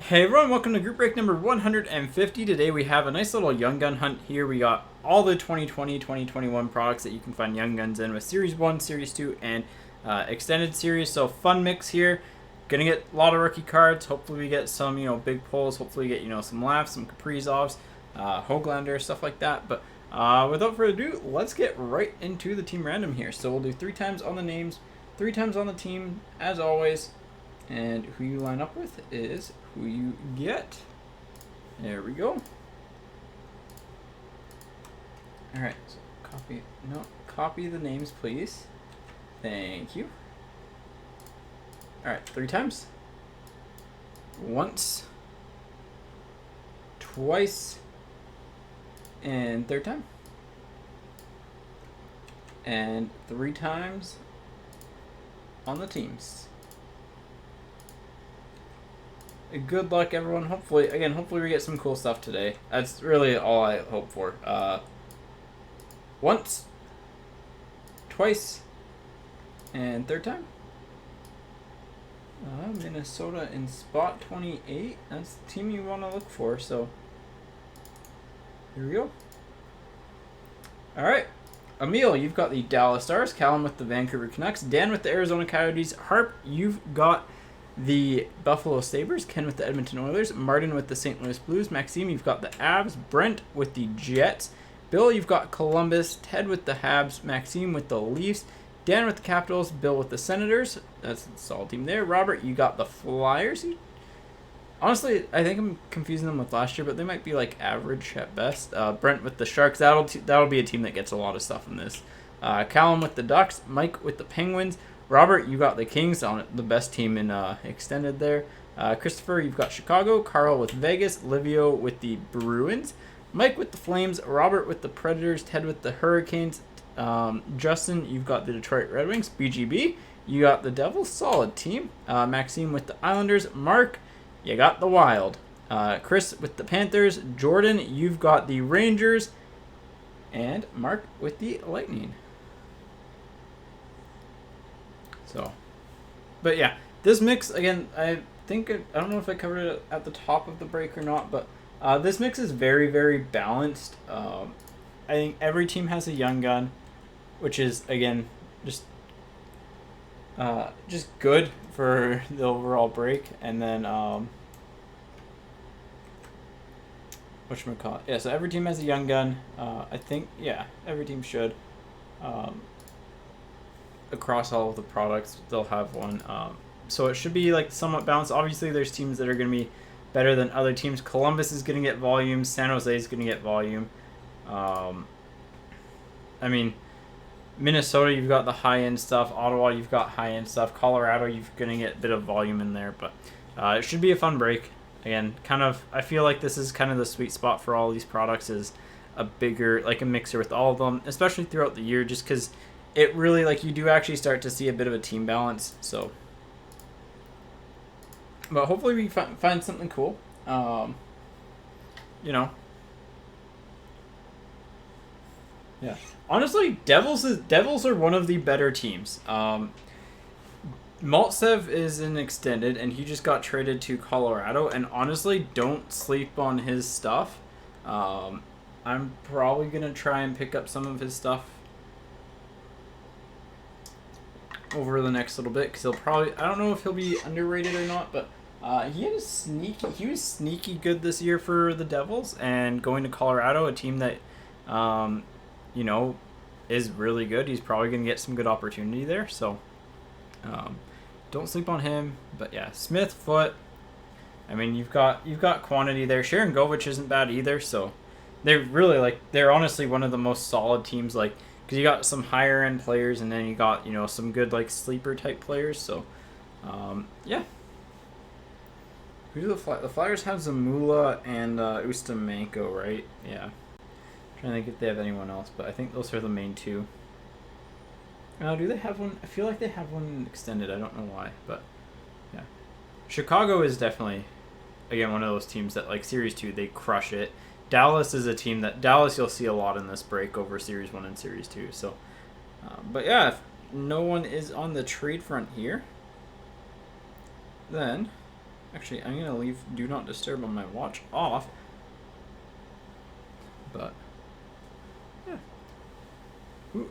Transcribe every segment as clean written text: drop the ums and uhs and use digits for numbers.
Hey everyone, welcome to group break number 150. Today we have a nice little Young Gun hunt here. We got all the 2020, 2021 products that you can find Young Guns in with Series 1, Series 2, and Extended Series. So fun mix here. Gonna get a lot of rookie cards. Hopefully we get some, big pulls. Hopefully we get, some Laughs, some Kaprizovs, Hoglander, stuff like that. But without further ado, let's get right into the team random here. So we'll do 3 times on the names, 3 times on the team, as always. And who you line up with is who you get. There we go. Alright, so copy the names, please. Thank you. Alright, 3 times. Once. Twice. And 3rd time. And 3 times on the teams. Good luck, everyone. Hopefully we get some cool stuff today. That's really all I hope for. Once, twice, and 3rd time. Minnesota in spot 28. That's the team you want to look for. So here we go. All right. Emil, you've got the Dallas Stars. Callum with the Vancouver Canucks. Dan with the Arizona Coyotes. Harp, you've got the Buffalo Sabres. Ken with the Edmonton Oilers. Martin with the St. Louis Blues. Maxime, you've got the Avs. Brent with the Jets. Bill, you've got Columbus. Ted with the Habs. Maxime with the Leafs. Dan with the Capitals. Bill with the Senators. That's a solid team there. Robert, you got the Flyers. Honestly, I think I'm confusing them with last year, but they might be like average at best. Brent with the Sharks. That'll be a team that gets a lot of stuff in this. Callum with the Ducks. Mike with the Penguins. Robert, you got the Kings, on the best team in Extended there. Christopher, you've got Chicago. Carl with Vegas. Livio with the Bruins. Mike with the Flames. Robert with the Predators. Ted with the Hurricanes. Justin, you've got the Detroit Red Wings. BGB, you got the Devils. Solid team. Maxime with the Islanders. Mark, you got the Wild. Chris with the Panthers. Jordan, you've got the Rangers. And Mark with the Lightning. So, but yeah, this mix, again, I don't know if I covered it at the top of the break or not, but this mix is very, very balanced. I think every team has a Young Gun, which is, again, just good for the overall break. And then, whatchamacallit? Yeah, so every team has a Young Gun. I think, yeah, every team should. Across all of the products, they'll have one. So it should be like somewhat balanced. Obviously, there's teams that are going to be better than other teams. Columbus is going to get volume. San Jose is going to get volume. I mean, Minnesota, you've got the high-end stuff. Ottawa, you've got high-end stuff. Colorado, you're going to get a bit of volume in there. But it should be a fun break. Again, I feel like this is kind of the sweet spot for all these products, is a bigger, like a mixer with all of them, especially throughout the year, just because it really, you do actually start to see a bit of a team balance. So, but hopefully we find something cool. Yeah. Honestly, Devils are one of the better teams. Maltsev is in Extended, and he just got traded to Colorado. And honestly, don't sleep on his stuff. I'm probably gonna try and pick up some of his stuff over the next little bit, because I don't know if he'll be underrated or not, but he was sneaky good this year for the Devils, and going to Colorado, a team that is really good. He's probably going to get some good opportunity there, so don't sleep on him. But yeah, Smith, Foot, I mean, you've got quantity there. Sharon Govich isn't bad either, so they're really they're honestly one of the most solid teams, because you got some higher end players, and then you got some good sleeper type players. So yeah. Who do the Flyers have? Zamula and Ustamenko, right? Yeah. I'm trying to think if they have anyone else, but I think those are the main 2. Do they have one? I feel like they have one Extended. I don't know why, but yeah. Chicago is definitely, again, one of those teams that Series 2 they crush it. Dallas is a team that you'll see a lot in this break over Series 1 and Series 2. So, but yeah, if no one is on the trade front here, then Actually, I'm gonna leave Do Not Disturb on my watch off. But yeah. Ooh,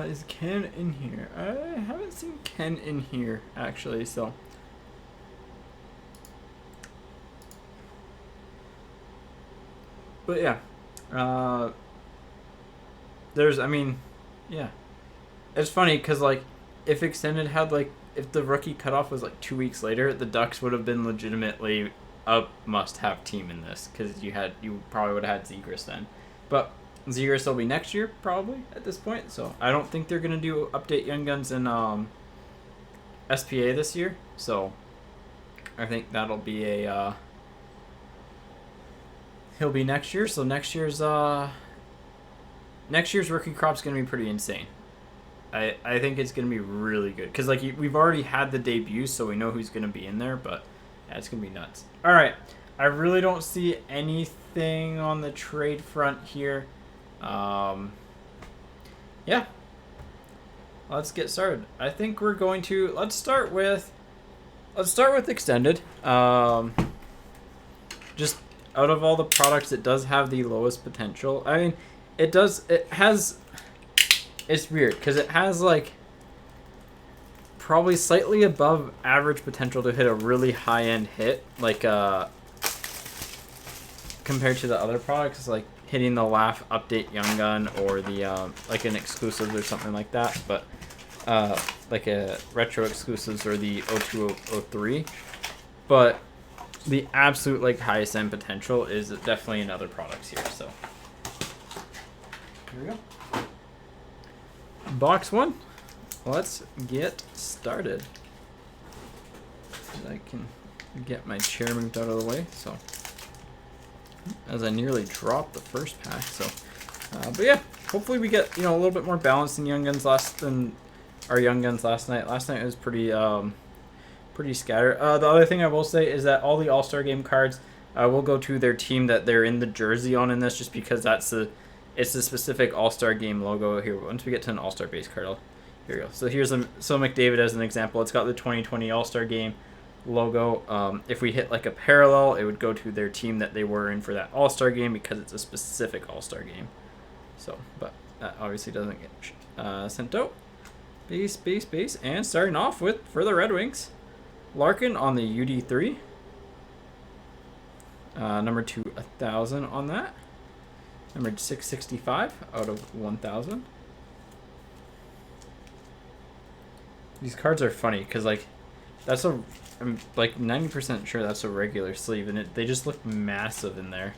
is Ken in here? I haven't seen Ken in here actually, so. But yeah, I mean, yeah. It's funny because like, if Extended had like, if the rookie cutoff was like 2 weeks later, the Ducks would have been legitimately a must-have team in this because you probably would have had Zegras then, but Zegras will be next year probably at this point. So I don't think they're gonna do update Young Guns in SPA this year. So I think that'll be a he'll be next year. So next year's rookie crop's gonna be pretty insane. I think it's going to be really good. Because, like, we've already had the debut, so we know who's going to be in there. But, yeah, it's going to be nuts. All right. I really don't see anything on the trade front here. Yeah. Let's get started. I think we're going to... Let's start with Extended. Just out of all the products, it does have the lowest potential. I mean, it has... It's weird because it has like probably slightly above average potential to hit a really high-end hit, like compared to the other products, like hitting the Laugh Update Young Gun or the like an exclusives or something like that. But like a retro exclusives or the 0203. But the absolute like highest end potential is definitely in other products here. So here we go. Box one. Let's get started. I can get my chair moved out of the way. So, as I nearly dropped the first pack. So, but yeah, hopefully we get a little bit more balance in Young Guns than our Young Guns last night. Last night was pretty scattered. The other thing I will say is that all the All-Star Game cards will go to their team that they're in the jersey on in this, just because it's the specific All-Star Game logo here. Once we get to an All-Star base card, here we go. So here's so McDavid as an example. It's got the 2020 All-Star Game logo. If we hit like a parallel, it would go to their team that they were in for that All-Star Game because it's a specific All-Star Game. So, but that obviously doesn't get sent out. Base, and starting off with, for the Red Wings, Larkin on the UD3. Number 2, 1,000 on that. Number 665 out of 1,000. These cards are funny because like I'm like 90% sure that's a regular sleeve, and they just look massive in there,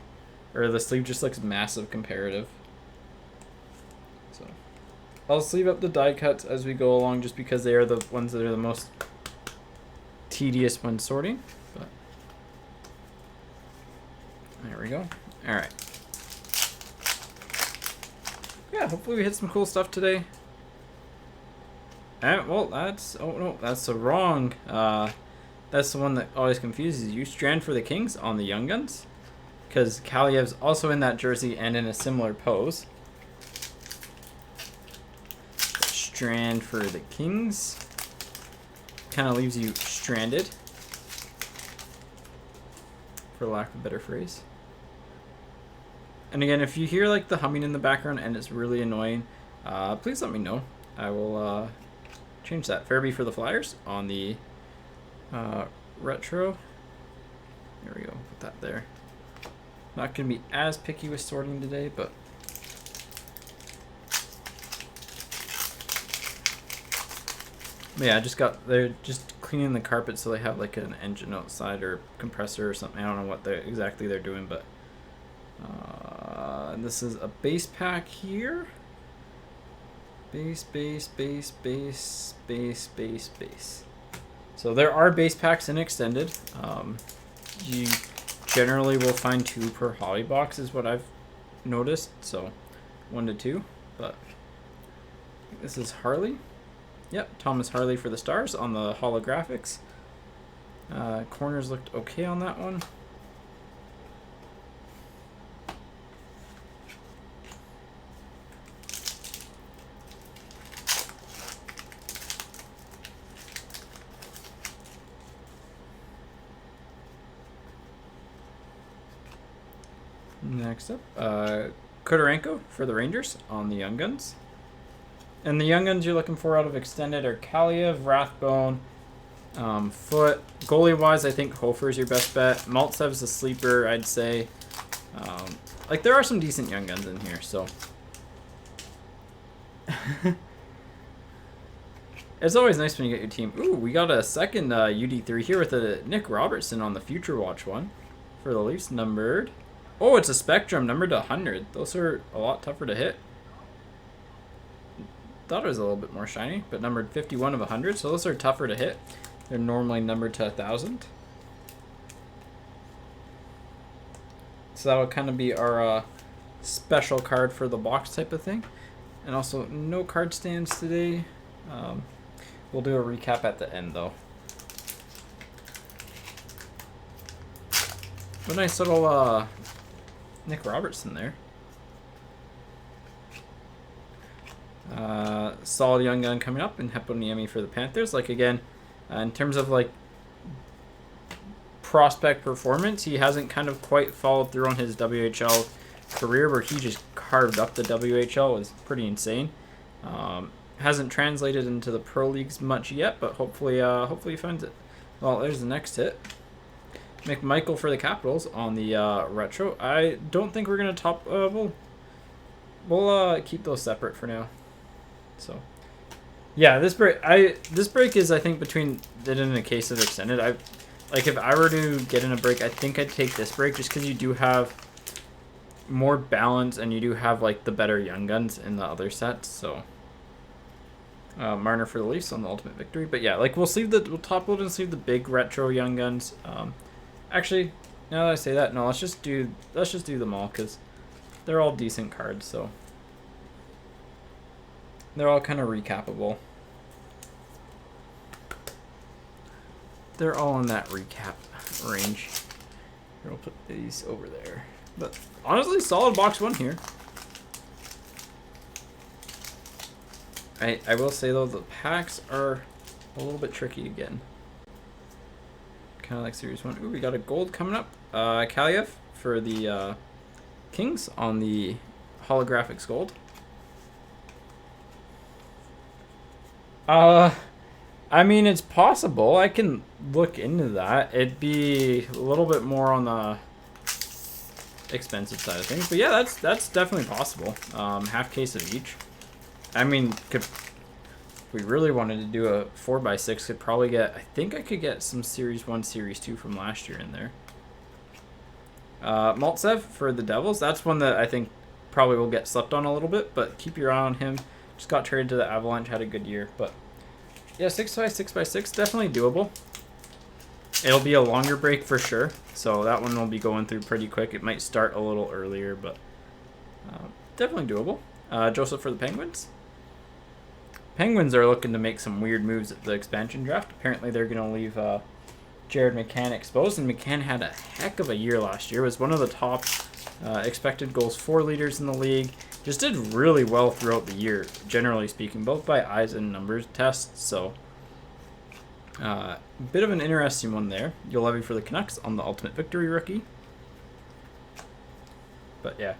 or the sleeve just looks massive comparative. So I'll sleeve up the die cuts as we go along, just because they are the ones that are the most tedious when sorting. But there we go. All right. Yeah, hopefully we hit some cool stuff today. Well, that's the wrong. That's the one that always confuses you. Strand for the Kings on the Young Guns, because Kaliev's also in that jersey and in a similar pose. Strand for the Kings kind of leaves you stranded, for lack of a better phrase. And again, if you hear like the humming in the background and it's really annoying, please let me know. I will change that. Fairby for the Flyers on the retro. There we go. Put that there. Not going to be as picky with sorting today, but yeah, they're just cleaning the carpet, so they have like an engine outside or compressor or something. I don't know what exactly they're doing, but this is a base pack here. Base. So there are base packs in Extended. You generally will find 2 per hobby box is what I've noticed. So 1 to 2, but this is Harley. Yep, Thomas Harley for the Stars on the holographics. Corners looked okay on that one. Next up, Kudarenko for the Rangers on the Young Guns. And the Young Guns you're looking for out of Extended are Kaliev, Rathbone, Foot. Goalie-wise, I think Hofer's your best bet. Maltsev's a sleeper, I'd say. Like, there are some decent Young Guns in here, so... It's always nice when you get your team. Ooh, we got a second UD3 here with a Nick Robertson on the Future Watch one for the Leafs, numbered. Oh, it's a Spectrum, numbered to 100. Those are a lot tougher to hit. Thought it was a little bit more shiny, but numbered 51 of 100, so those are tougher to hit. They're normally numbered to 1,000. So that would kind of be our special card for the box type of thing. And also, no card stands today. We'll do a recap at the end, though. A nice little Nick Robertson there. Solid Young Gun coming up, and Heponiemi for the Panthers. Like, again, in terms of, like, prospect performance, he hasn't kind of quite followed through on his WHL career, where he just carved up the WHL. It was pretty insane. Hasn't translated into the pro leagues much yet, but hopefully he finds it. Well, there's the next hit. McMichael for the Capitals on the retro. I don't think we're gonna top. We'll keep those separate for now. So, yeah, this break is, I think, between it and a case of Extended. Like, if I were to get in a break, I think I'd take this break just because you do have more balance and you do have, like, the better Young Guns in the other sets. So, Marner for the Leafs on the Ultimate Victory. But yeah, like, we'll top load and sleeve the big retro Young Guns. Actually, now that I say that, no, let's just do them all because they're all decent cards. So they're all kind of recapable. They're all in that recap range. Here, we'll put these over there. But honestly, solid box one here. I will say, though, the packs are a little bit tricky again. Kind of like Series 1. Ooh, we got a gold coming up. Kaliev for the Kings on the holographics gold. I mean, it's possible. I can look into that. It'd be a little bit more on the expensive side of things. But yeah, that's definitely possible. Half case of each. I mean, if we really wanted to do a 4x6, could probably get, I think I could get some Series 1, Series 2 from last year in there. Maltsev for the Devils. That's one that I think probably will get slept on a little bit, but keep your eye on him. Just got traded to the Avalanche, had a good year. But yeah, 6x6x6, definitely doable. It'll be a longer break for sure, so that one will be going through pretty quick. It might start a little earlier, but definitely doable. Joseph for the Penguins. Penguins are looking to make some weird moves at the expansion draft. Apparently they're going to leave Jared McCann exposed, and McCann had a heck of a year last year. Was one of the top expected goals for leaders in the league. Just did really well throughout the year, generally speaking, both by eyes and numbers tests. So, bit of an interesting one there. You'll levy for the Canucks on the Ultimate Victory rookie. But yeah,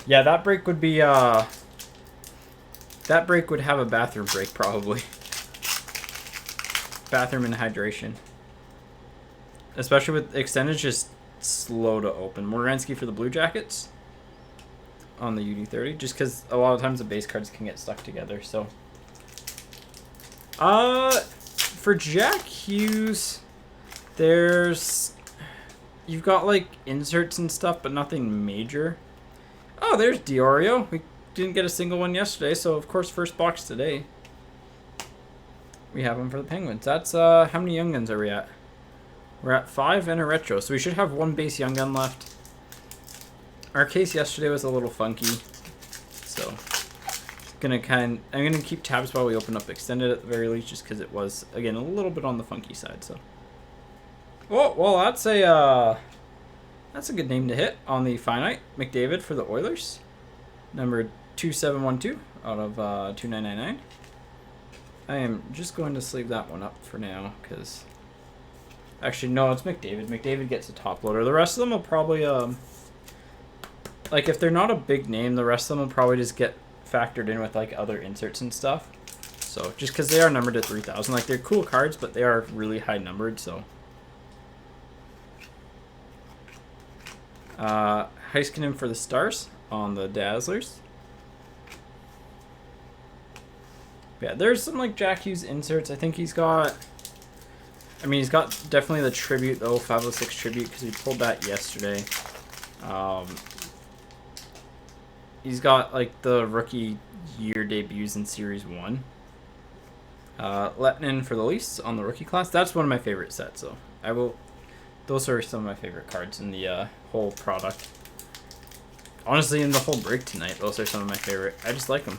that break would be that break would have a bathroom break probably. Bathroom and hydration. Especially with Extended, just slow to open. Moransky for the Blue Jackets on the UD30, just because a lot of times the base cards can get stuck together. So, for Jack Hughes, you've got like inserts and stuff, but nothing major. Oh, there's Diorio. We didn't get a single one yesterday, so of course first box today. We have him for the Penguins. That's how many Young Guns are we at? We're at 5 and a retro, so we should have one base Young Gun left. Our case yesterday was a little funky, so I'm gonna keep tabs while we open up Extended at the very least, just because it was again a little bit on the funky side. So, oh well, that's a good name to hit on the Finite. McDavid for the Oilers, number 2712 out of 2999. I am just going to sleeve that one up for now because. Actually, no, it's McDavid. McDavid gets a top loader. The rest of them will probably like if they're not a big name, the rest of them will probably just get factored in with like other inserts and stuff. So just because they are numbered to 3,000, like they're cool cards, but they are really high numbered. So Heiskanen for the Stars on the Dazzlers. Yeah, there's some like Jack Hughes inserts. I think he's got. I mean, he's got definitely the tribute, the 0506 tribute, because he pulled that yesterday. He's got like the rookie year debuts in Series 1. Lettinen for the Leafs on the rookie class. That's one of my favorite sets, so I will. Those are some of my favorite cards in the whole product. Honestly, in the whole break tonight, those are some of my favorite. I just like them.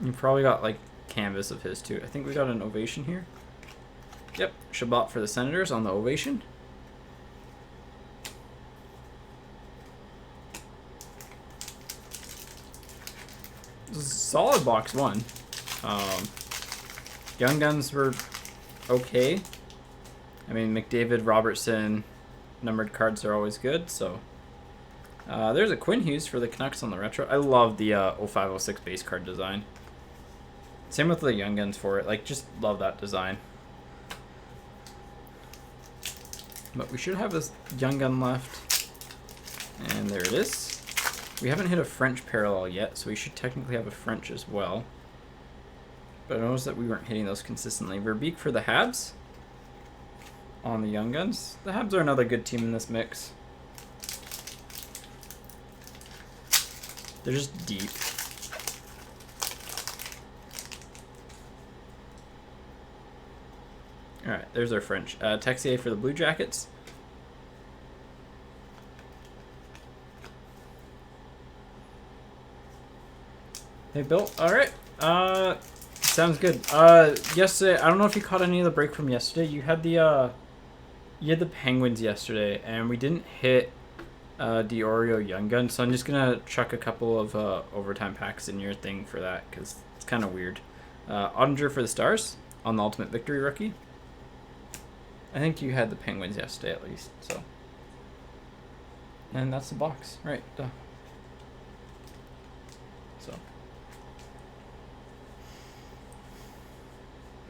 You probably got like canvas of his too. I think we got an Ovation here. Yep, Shabbat for the Senators on the Ovation. Solid box one. Young Guns were okay. I mean, McDavid, Robertson, numbered cards are always good. So there's a Quinn Hughes for the Canucks on the retro. I love the 0506 base card design. Same with the Young Guns for it. Like, just love that design. But we should have this Young Gun left. And there it is. We haven't hit a French parallel yet, so we should technically have a French as well. But I noticed that we weren't hitting those consistently. Verbeek for the Habs on the Young Guns. The Habs are another good team in this mix. They're just deep. Alright, there's our French. Texier for the Blue Jackets. Hey, Bill. Alright. Sounds good. Yesterday, I don't know if you caught any of the break from yesterday. You had the Penguins yesterday, and we didn't hit Diorio Young Gun, so I'm just gonna chuck a couple of overtime packs in your thing for that, because it's kind of weird. Ottinger for the Stars on the Ultimate Victory rookie. I think you had the Penguins yesterday at least, so. And that's the box, right? Duh. So.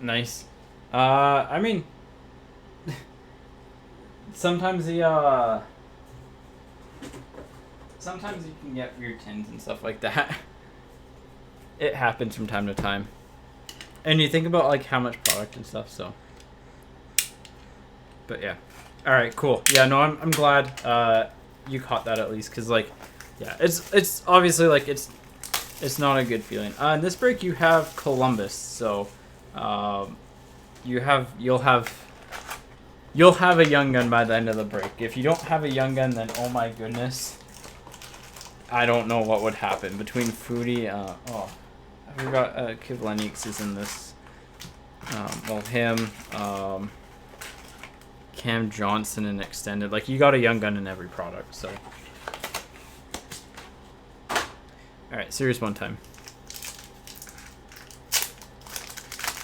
Nice. I mean, sometimes you can get weird tins and stuff like that. It happens from time to time. And you think about like how much product and stuff, so. But yeah. All right, cool. Yeah, no, I'm glad you caught that at least, cuz like yeah, it's obviously like it's not a good feeling. In this break you have Columbus, so you'll have a Young Gun by the end of the break. If you don't have a Young Gun, then oh my goodness, I don't know what would happen between Foodie. I forgot Kivlenix is in this. Well, him, Cam Johnson and extended. Like, you got a Young Gun in every product, so. Alright, Series 1 time.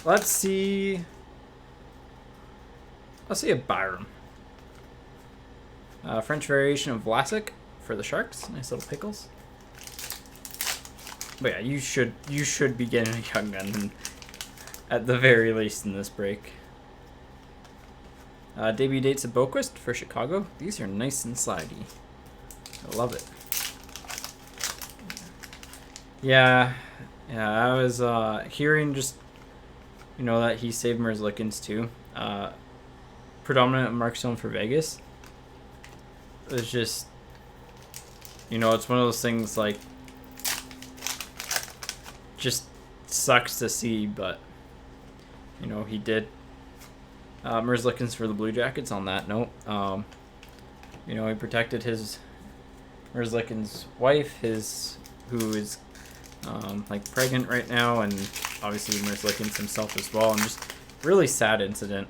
Let's see a Byram. French variation of Vlasic for the Sharks. Nice little pickles. But yeah, you should be getting a Young Gun at the very least in this break. Debut dates of Boquist for Chicago. These are nice and slidey. I love it. Yeah, I was hearing just, that he saved Merzlikins too. Predominant Mark Stone for Vegas. It's just, it's one of those things like, just sucks to see, but, he did. Merzlikins for the Blue Jackets on that note. He protected his Merzlikins' wife, who is pregnant right now, and obviously Merzlikins himself as well, and just really sad incident.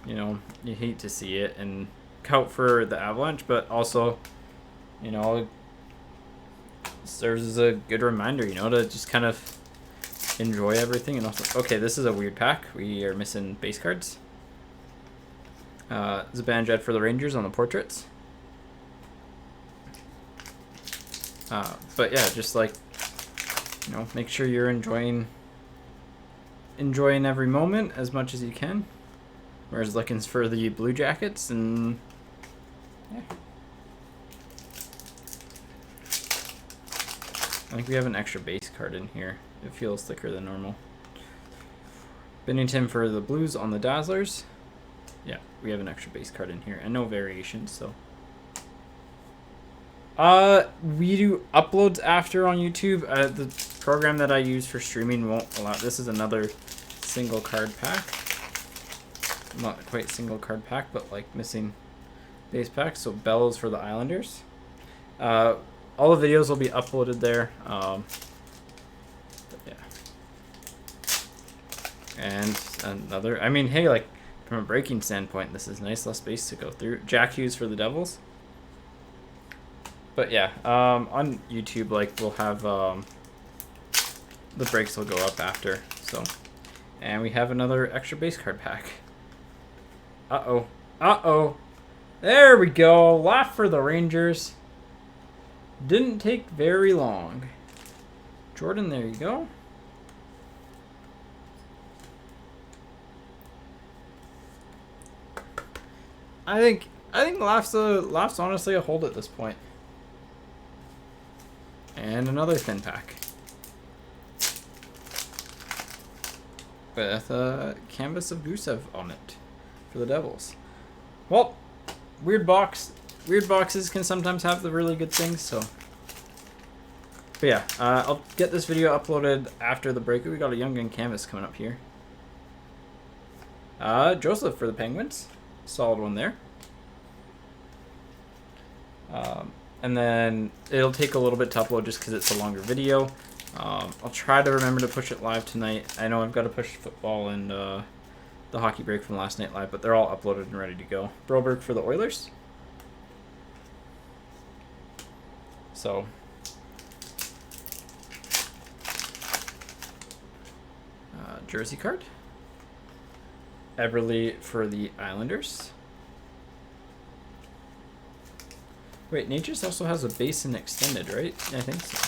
You hate to see it, and out for the Avalanche, but also, it serves as a good reminder, to just kind of, enjoy everything. And also, okay, this is a weird pack. We are missing base cards. Zibanejad for the Rangers on the portraits. But yeah, just like, you know, make sure you're enjoying every moment as much as you can. Whereas looking for the Blue Jackets, and yeah. I think we have an extra base card in here. It feels thicker than normal. Binnington for the Blues on the Dazzlers. Yeah, we have an extra base card in here and no variations, so. We do uploads after on YouTube. The program that I use for streaming won't allow. This is another single card pack. Not quite single card pack, but like missing base pack. So Bellows for the Islanders. All the videos will be uploaded there. But yeah. And another. I mean, hey, like from a breaking standpoint, this is nice. Less space to go through. Jack Hughes for the Devils. But yeah, on YouTube, like we'll have the breaks will go up after. So, and we have another extra base card pack. There we go. Laugh for the Rangers. Didn't take very long. Jordan, there you go. I think Laugh's honestly a hold at this point. And another thin pack. With a canvas of Gusev on it for the Devils. Well, weird boxes can sometimes have the really good things, so. But yeah, I'll get this video uploaded after the break. We got a Young Gun canvas coming up here. Joseph for the Penguins. Solid one there. And then it'll take a little bit to upload just because it's a longer video. I'll try to remember to push it live tonight. I know I've got to push football and the hockey break from last night live, but they're all uploaded and ready to go. Broberg for the Oilers. So. Jersey card. Everly for the Islanders. Wait, Nature's also has a base and extended, right? Yeah, I think so.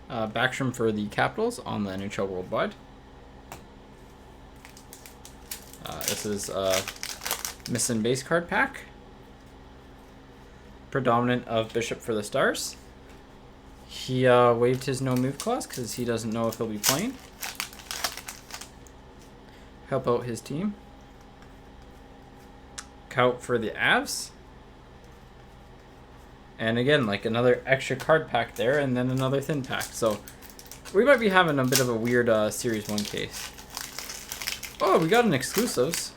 Backstrom for the Capitals on the NHL Worldwide. This is a missing base card pack. Predominant of Bishop for the Stars. He waived his no move clause because he doesn't know if he'll be playing. Help out his team. Kaut for the Avs. And again, like another extra card pack there, and then another thin pack. So we might be having a bit of a weird Series 1 case. Oh, we got an exclusives.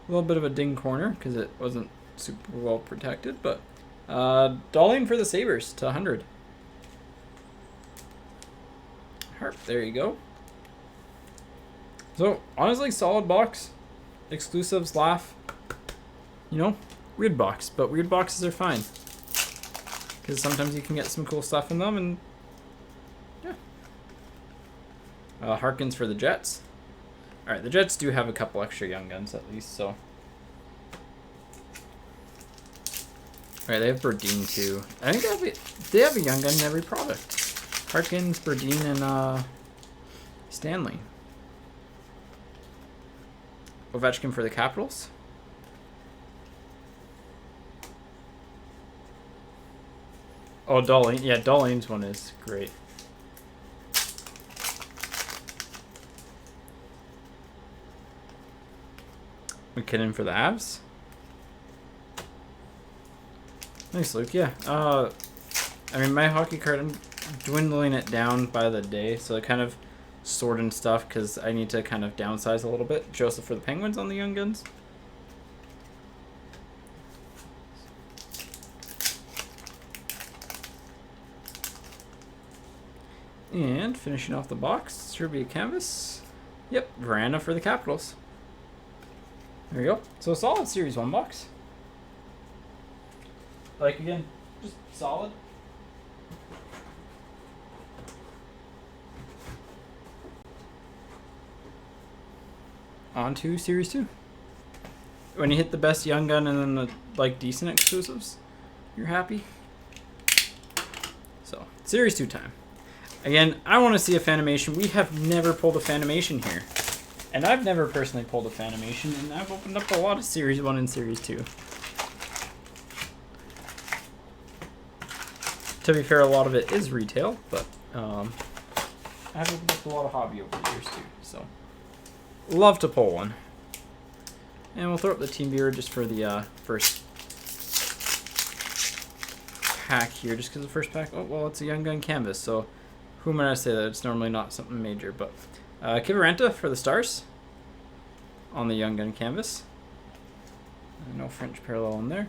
A little bit of a ding corner because it wasn't super well protected, but Darlene for the Sabres to 100. Harp, there you go. So honestly, solid box. Exclusives, laugh. You know, weird box, but weird boxes are fine. Because sometimes you can get some cool stuff in them, and yeah. Harkins for the Jets. Alright, the Jets do have a couple extra Young Guns at least, so. Alright, they have Berdine too. I think they have a Young Gun in every product. Harkins, Berdine, and Stanley. Ovechkin for the Capitals. Oh, Darlene. Yeah, Darlene's one is great. McKinnon for the Avs. Nice, Luke. Yeah. I mean, my hockey card, I'm dwindling it down by the day, so I kind of sorting stuff because I need to kind of downsize a little bit. Joseph for the Penguins on the Young Guns. And finishing off the box, should be a canvas. Yep, Veranda for the Capitals. There you go. So solid Series 1 box. Like again, Just solid. On to Series 2. When you hit the best Young Gun and then the like decent exclusives, you're happy. So, Series 2 time. Again, I want to see a Fanimation. We have never pulled a Fanimation here. And I've never personally pulled a Fanimation, and I've opened up a lot of Series 1 and Series 2. To be fair, a lot of it is retail, but I've opened up a lot of hobby over the years too, so love to pull one. And we'll throw up the Team Viewer just for the first pack here, just because the first pack, oh, well, it's a Young Gun canvas, so who am I to say that it's normally not something major, but Kiviranta for the Stars on the Young Gun canvas. No French parallel in there.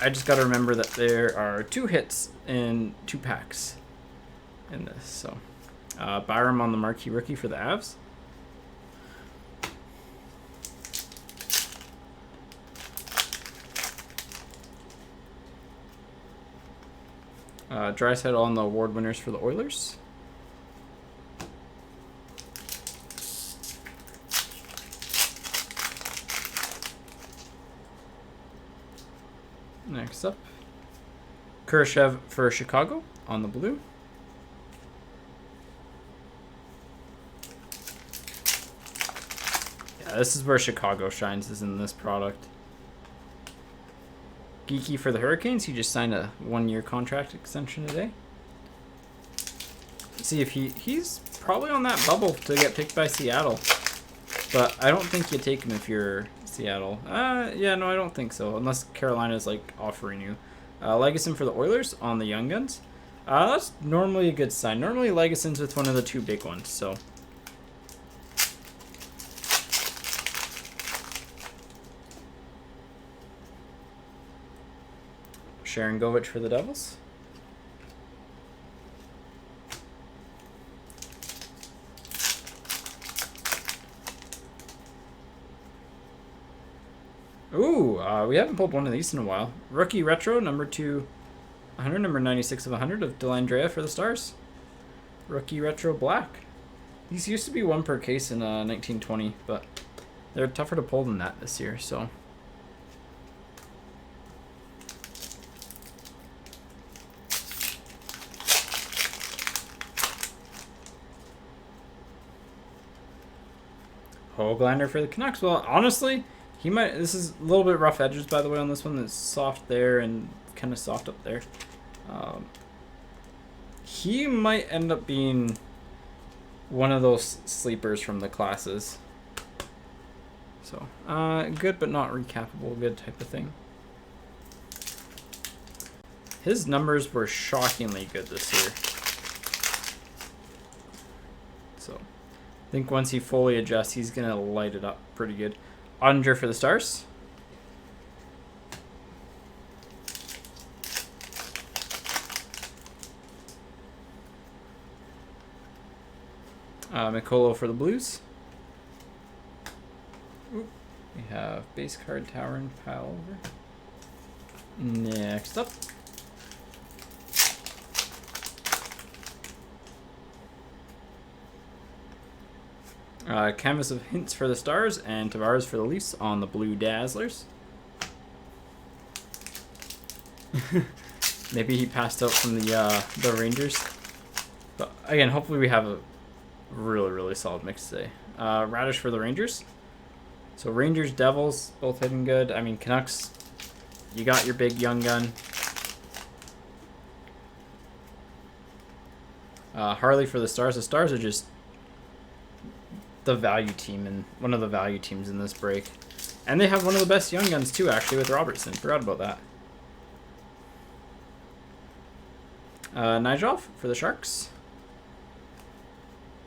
I just got to remember that there are 2 hits in 2 packs in this. So, Byram on the Marquee Rookie for the Avs. Draisaitl on the award winners for the Oilers. Next up, Kurashev for Chicago on the blue. Yeah, this is where Chicago shines, is in this product. Geeky for the Hurricanes. He just signed a 1-year contract extension today. Let's see if he's probably on that bubble to get picked by Seattle. But I don't think you take him if you're Seattle. Yeah, no, I don't think so. Unless Carolina's like offering you. Legason for the Oilers on the Young Guns. That's normally a good sign. Normally Legason's with one of the 2 big ones, so. Sharon Govich for the Devils. Ooh, we haven't pulled one of these in a while. Rookie Retro, number 200, number 96 of 100 of Dellandrea for the Stars. Rookie Retro Black. These used to be 1 per case in 1920, but they're tougher to pull than that this year, so. Hoglander for the Canucks. Well, honestly, he might. This is a little bit rough edges, by the way, on this one. That's soft there and kind of soft up there. He might end up being one of those sleepers from the classes. So, good but not recapable, good type of thing. His numbers were shockingly good this year. So, I think once he fully adjusts, he's going to light it up pretty good. Ottinger for the Stars. Mikolo for the Blues. Ooh, we have base card tower and pile over. Next up. Canvas of Hints for the Stars and Tavares for the Leafs on the Blue Dazzlers. Maybe he passed out from the Rangers. But again, hopefully we have a really solid mix today. Radish for the Rangers. So Rangers, Devils, both hitting good. I mean, Canucks, you got your big young gun. Harley for the Stars. The Stars are just the value team and one of the value teams in this break. And they have one of the best young guns too, actually, with Robertson. Forgot about that. Nijov for the Sharks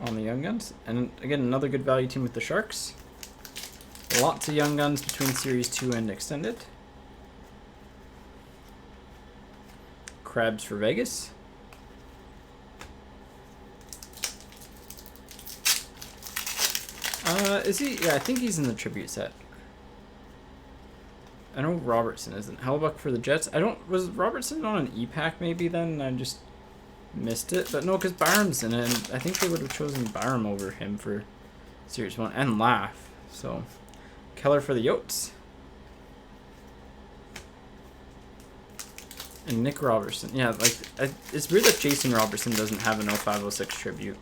on the young guns. And again, another good value team with the Sharks. Lots of young guns between Series 2 and Extended. Krebs for Vegas. Is he? Yeah, I think he's in the tribute set. I know Robertson isn't. Hellebuck for the Jets. Was Robertson on an E-Pack maybe then? I just missed it. But no, because Byram's in it. And I think they would have chosen Byram over him for Series 1. And Laugh. So, Keller for the Yotes. And Nick Robertson. Yeah, like, it's weird that Jason Robertson doesn't have an 0506 tribute.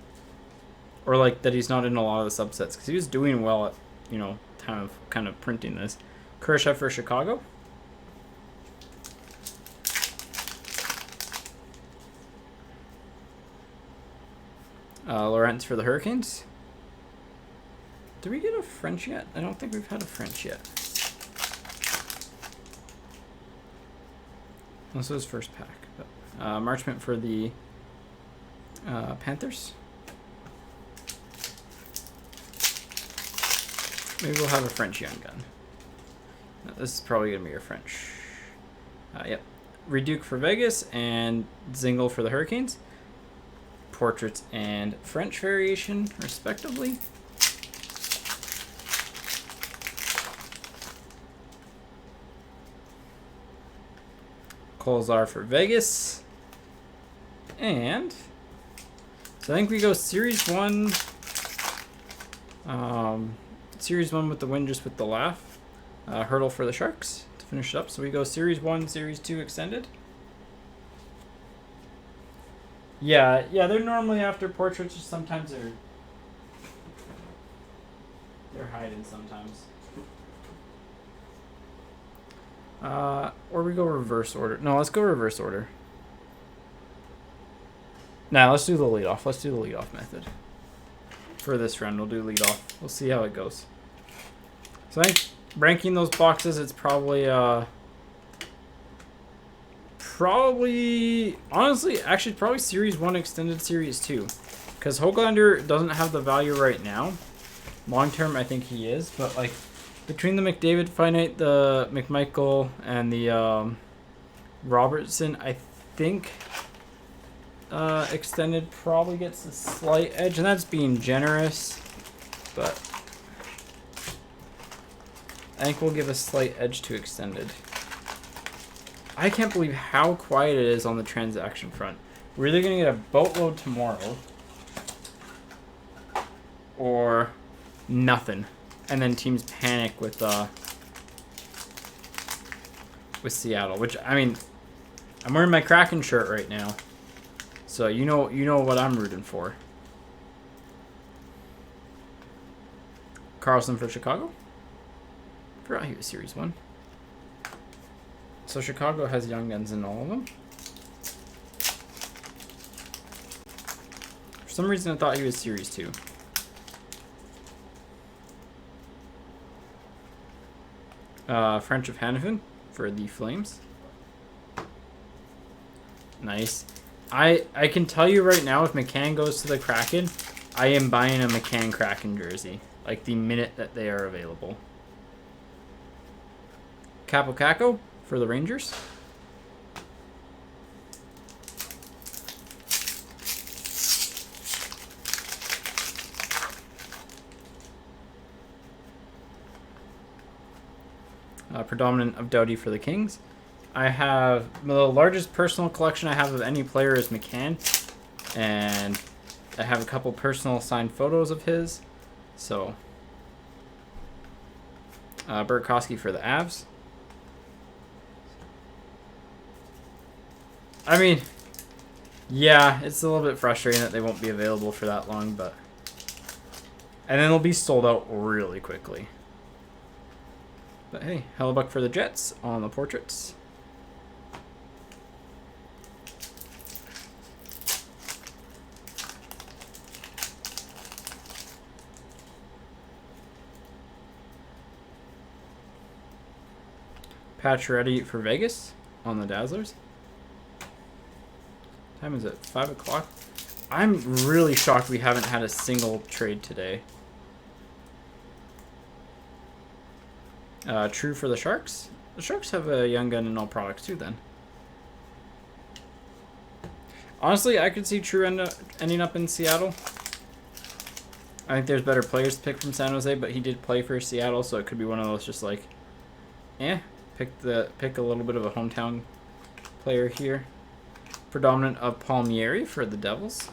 Or, like, that he's not in a lot of the subsets. Because he was doing well at, you know, time of kind of printing this. Kershaw for Chicago. Lawrence for the Hurricanes. Did we get a French yet? I don't think we've had a French yet. This was first pack. But, Marchment for the Panthers. Maybe we'll have a French Young Gun. No, this is probably going to be a French. Yep. Reduke for Vegas and Zingle for the Hurricanes. Portraits and French variation, respectively. Kolzar for Vegas. And so I think we go Series 1. Series 1 with the win, just with the laugh. Hurdle for the Sharks to finish it up. So we go Series 1, Series 2 extended. Yeah, they're normally after portraits. Sometimes they're hiding sometimes. Or we go reverse order. No, let's go reverse order. Nah, let's do the leadoff. Let's do the leadoff method. For this round, we'll do leadoff. We'll see how it goes. So I think ranking those boxes, it's probably honestly, actually probably Series 1 extended Series 2. Because Hoglander doesn't have the value right now. Long term, I think he is. But like between the McDavid finite, the McMichael, and the Robertson, I think extended probably gets a slight edge. And that's being generous. But I think we'll give a slight edge to extended. I can't believe how quiet it is on the transaction front. We're either going to get a boatload tomorrow or nothing. And then teams panic with Seattle, which, I mean, I'm wearing my Kraken shirt right now. So you know what I'm rooting for. Carlson for Chicago. Forgot he was Series 1. So Chicago has Young Guns in all of them. For some reason I thought he was Series 2. French of Hannafin for the Flames. Nice. I can tell you right now, if McCann goes to the Kraken, I am buying a McCann Kraken jersey. Like the minute that they are available. Capo Caco for the Rangers. Predominant of Doughty for the Kings. I have the largest personal collection I have of any player is McCann, and I have a couple personal signed photos of his. So Burakovsky for the Avs. I mean, yeah, it's a little bit frustrating that they won't be available for that long, but and then they'll be sold out really quickly. But hey, Hellebuck for the Jets on the portraits. Pacioretty for Vegas on the Dazzlers. Time is it? 5 o'clock? I'm really shocked we haven't had a single trade today. True for the Sharks. The Sharks have a Young Gun in all products too then. Honestly, I could see True ending up in Seattle. I think there's better players to pick from San Jose, but he did play for Seattle, so it could be one of those just like, eh. Pick a little bit of a hometown player here. Predominant of Palmieri for the Devils.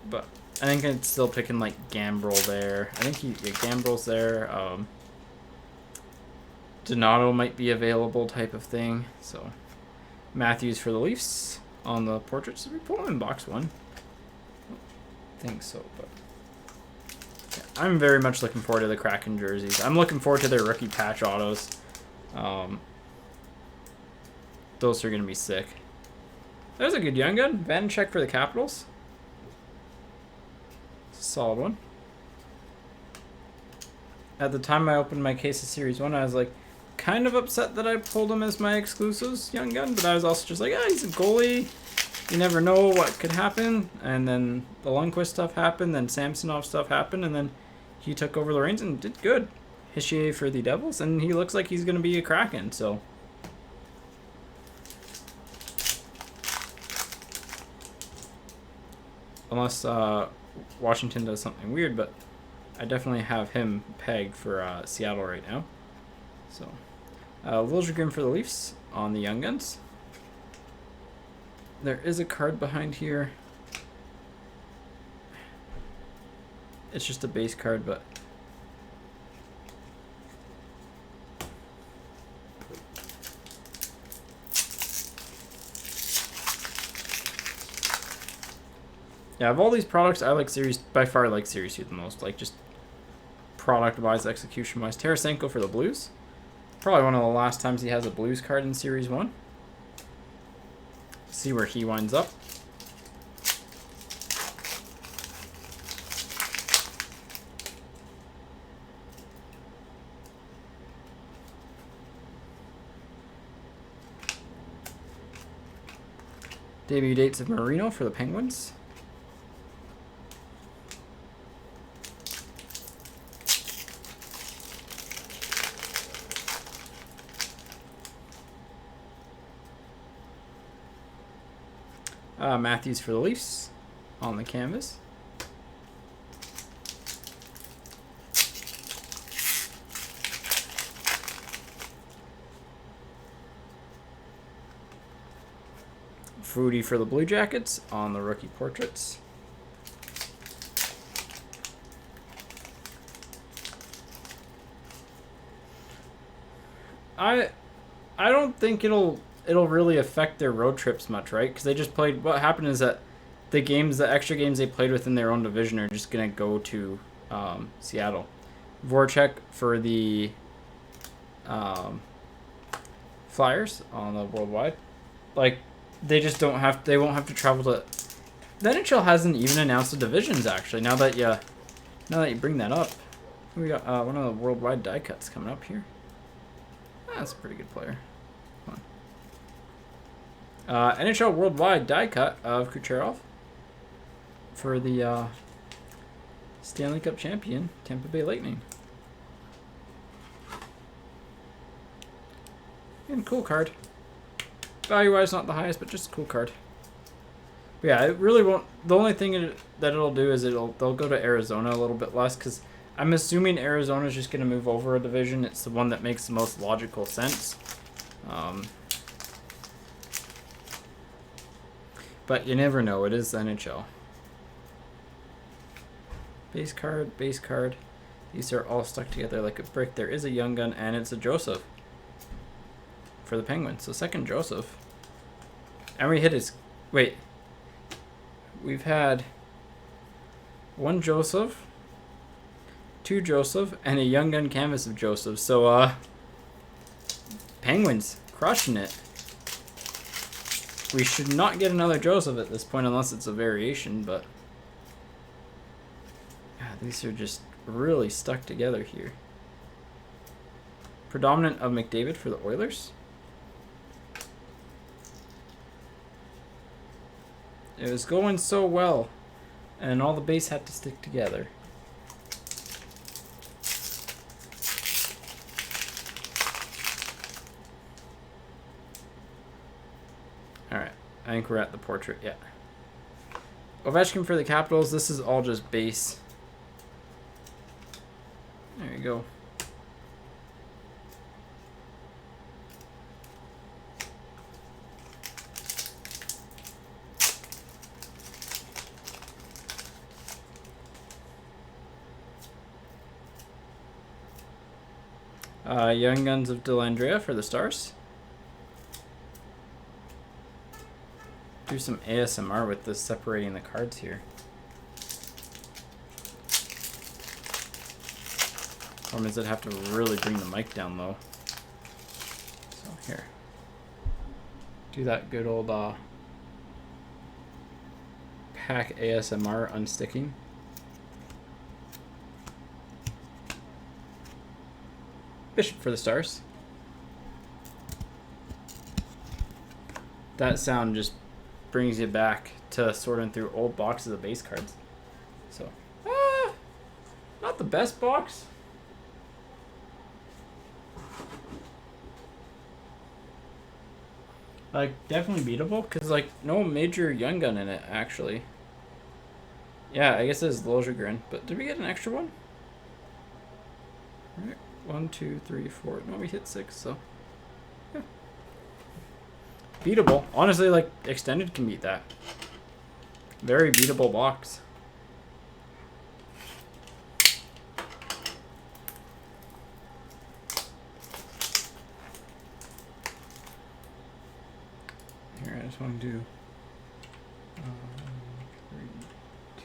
But I think it's still picking like Gambrel there. I think Gambrel's there. Donato might be available type of thing. So Matthews for the Leafs on the portraits. Did we pull them in box 1? I think so, but yeah, I'm very much looking forward to the Kraken jerseys. I'm looking forward to their rookie patch autos. Those are going to be sick. There's a good young gun. Vanacek for the Capitals. Solid one. At the time I opened my case of Series 1, I was like kind of upset that I pulled him as my exclusives young gun, but I was also just like, he's a goalie. You never know what could happen. And then the Lundqvist stuff happened, then Samsonov stuff happened, and then he took over the reins and did good. Hischier for the Devils, and he looks like he's going to be a Kraken, so. Unless Washington does something weird, but I definitely have him pegged for Seattle right now. So, Liljegren for the Leafs on the Young Guns. There is a card behind here. It's just a base card, but yeah, of all these products, I like by far like Series 2 the most. Like, just product-wise, execution-wise. Tarasenko for the Blues. Probably one of the last times he has a Blues card in Series 1. See where he winds up. Debut dates of Marino for the Penguins. Matthews for the Leafs on the canvas. Fruity for the Blue Jackets on the rookie portraits. I don't think it'll really affect their road trips much, right? Because they just played. What happened is that the extra games they played within their own division are just gonna go to Seattle. Voracek for the Flyers on the Worldwide. Like, they just don't have. They won't have to travel to. The NHL hasn't even announced the divisions actually. Now that you bring that up, we got one of the Worldwide die cuts coming up here. That's a pretty good player. NHL Worldwide die cut of Kucherov for the Stanley Cup champion, Tampa Bay Lightning. And cool card. Value-wise, not the highest, but just a cool card. But yeah, it really won't. The only thing that it'll do is they'll go to Arizona a little bit less, because I'm assuming Arizona's just going to move over a division. It's the one that makes the most logical sense. But you never know. It is the NHL. Base card, base card. These are all stuck together like a brick. There is a Young Gun, and it's a Joseph for the Penguins. So second Joseph. And we hit his... Wait. We've had one Joseph, two Joseph, and a Young Gun canvas of Joseph. So, Penguins crushing it. We should not get another Joseph at this point unless it's a variation, but God, these are just really stuck together here. Predominant of McDavid for the Oilers. It was going so well, and all the base had to stick together. Alright, I think we're at the portrait, yeah. Ovechkin for the Capitals, this is all just base. There you go. Young Guns of Delandria for the Stars. Do some ASMR with this separating the cards here. Problem is I'd have to really bring the mic down low. So here. Do that good old pack ASMR unsticking. Bishop for the Stars. That sound just brings you back to sorting through old boxes of base cards. So, not the best box. Like, definitely beatable, because, like, no major Young Gun in it, actually. Yeah, I guess it's Lojagrin, but did we get an extra one? Alright, 1, 2, 3, 4. No, we hit 6, so. Yeah. Beatable. Honestly, like, Extended can beat that. Very beatable box. Here, I just want to do 3, 2.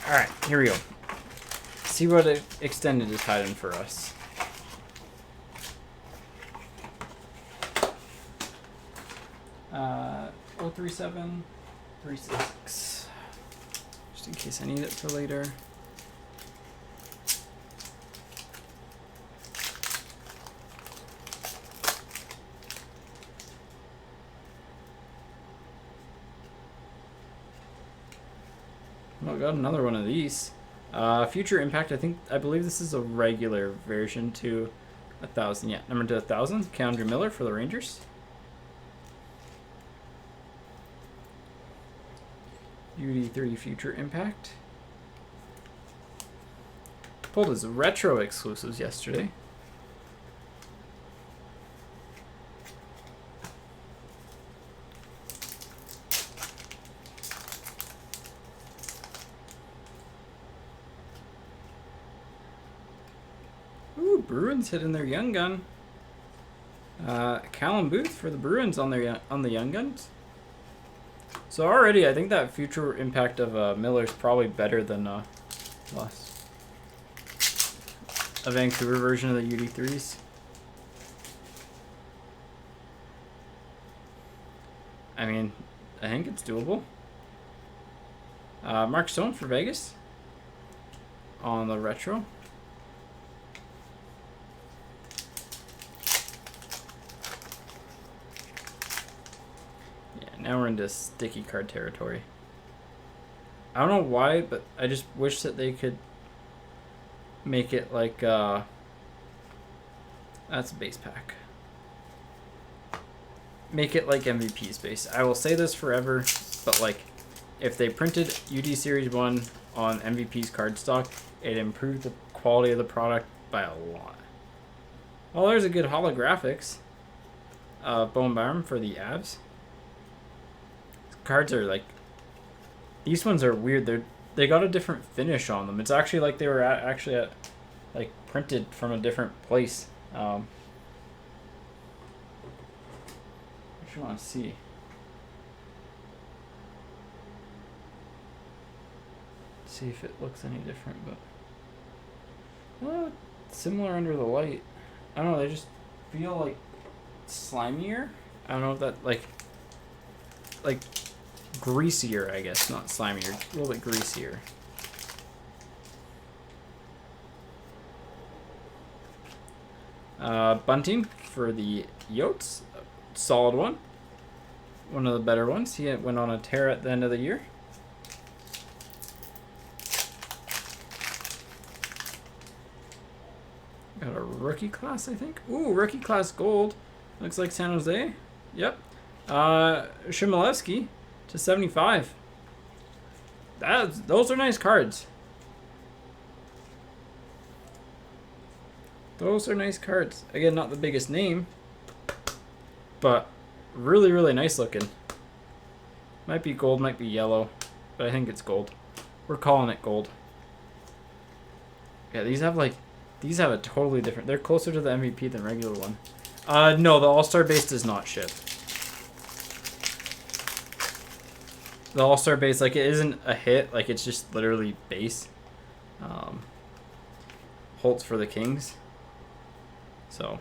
All right, here we go. See what Extended is hiding for us. Uh, 03736. Just in case I need it for later. Oh, got another one of these. Future Impact, I believe this is a regular version to 1,000. Yeah, number to 1,000. K'Andre Miller for the Rangers. UD3 Future Impact. Pulled his retro exclusives yesterday. Ooh, Bruins hitting their Young Gun. Callum Booth for the Bruins on the Young Guns. So already, I think that Future Impact of Miller is probably better than a Vancouver version of the UD3s. I mean, I think it's doable. Mark Stone for Vegas on the retro. Now we're into sticky card territory. I don't know why, but I just wish that they could make it like, that's a base pack. Make it like MVP's base. I will say this forever, but like, if they printed UD Series 1 on MVP's card stock, it improved the quality of the product by a lot. Well, there's a good holographics. Bone Barm for the Avs. Cards are like, these ones are weird. They got a different finish on them. It's actually like they were actually like printed from a different place. What you want to see? See if it looks any different, but similar under the light. I don't know. They just feel like slimier. I don't know if that like greasier, I guess, not slimier, a little bit greasier. Bunting for the Yotes, solid one of the better ones. He went on a tear at the end of the year. Got a rookie class, I think. Ooh, rookie class gold. Looks like San Jose. Yep. Shimilevsky to 75. Those are nice cards. Those are nice cards. Again, not the biggest name, but Really, really nice looking. Might be gold, might be yellow, but I think it's gold. We're calling it gold. Yeah, these have a totally different. They're closer to the MVP than regular one. No, the All-Star base does not ship. The All-Star base, like, it isn't a hit. Like, it's just literally base. Holtz for the Kings. So.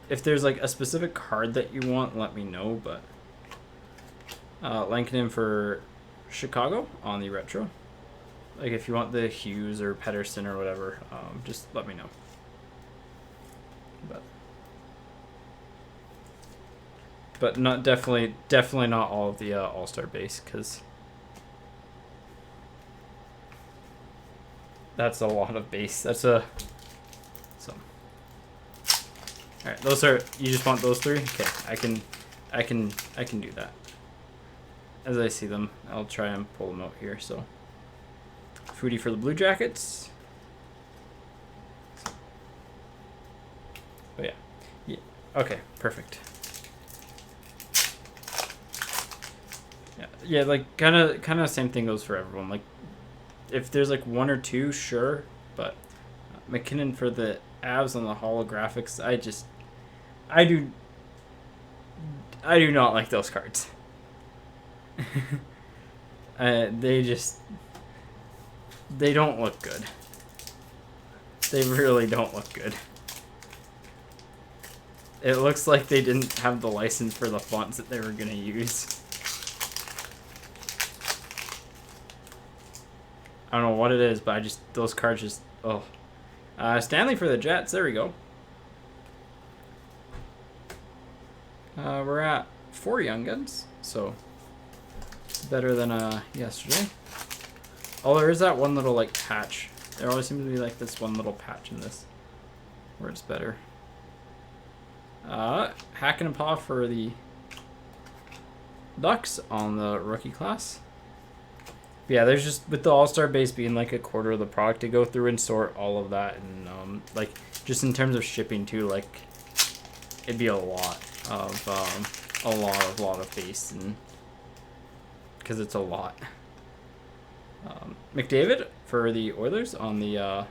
If there's, like, a specific card that you want, let me know, but... Lankinen for Chicago on the retro. Like, if you want the Hughes or Pedersen or whatever, just let me know. But not definitely not all of the All-Star base, because that's a lot of base. That's a... So. Alright, those are... You just want those three? Okay, I can do that. As I see them, I'll try and pull them out here, so... Foodie for the Blue Jackets. Oh, yeah. Okay, perfect. Yeah, like, kind of same thing goes for everyone. Like, if there's, like, one or two, sure, but McKinnon for the Avs on the holographics, I do not like those cards. They don't look good. They really don't look good. It looks like they didn't have the license for the fonts that they were going to use. I don't know what it is, but those cards just, oh. Stanley for the Jets, there we go. We're at 4 Young Guns, so better than yesterday. Oh, there is that one little, like, patch. There always seems to be, like, this one little patch in this where it's better. Hakanapää for the Ducks on the rookie class. But yeah, there's just, with the All-Star base being like a quarter of the product, to go through and sort all of that, and like, just in terms of shipping too, like, it'd be a lot of base, and because it's a lot. McDavid for the Oilers on the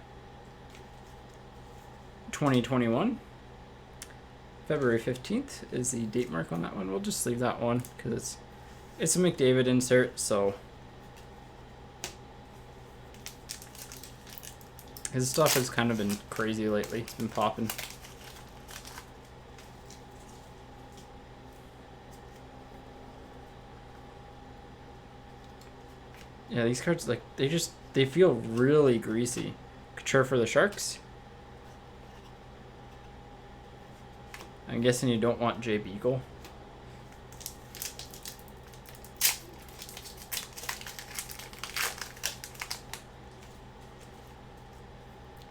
2021. February 15th is the date mark on that one. We'll just leave that one because it's a McDavid insert, so his stuff has kind of been crazy lately. It's been popping. Yeah, these cards, like, they feel really greasy. Couture for the Sharks. I'm guessing you don't want Jay Beagle.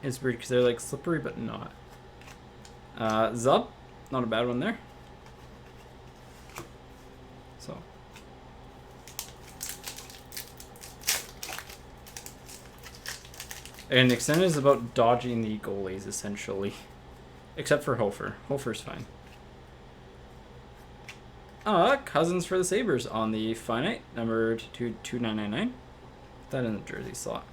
It's weird because they're like slippery but not. Zub, not a bad one there. So. And Extended is about dodging the goalies, essentially. Except for Hofer. Hofer's fine. Cousins for the Sabres on the Finite, number 2999. Put that in the jersey slot.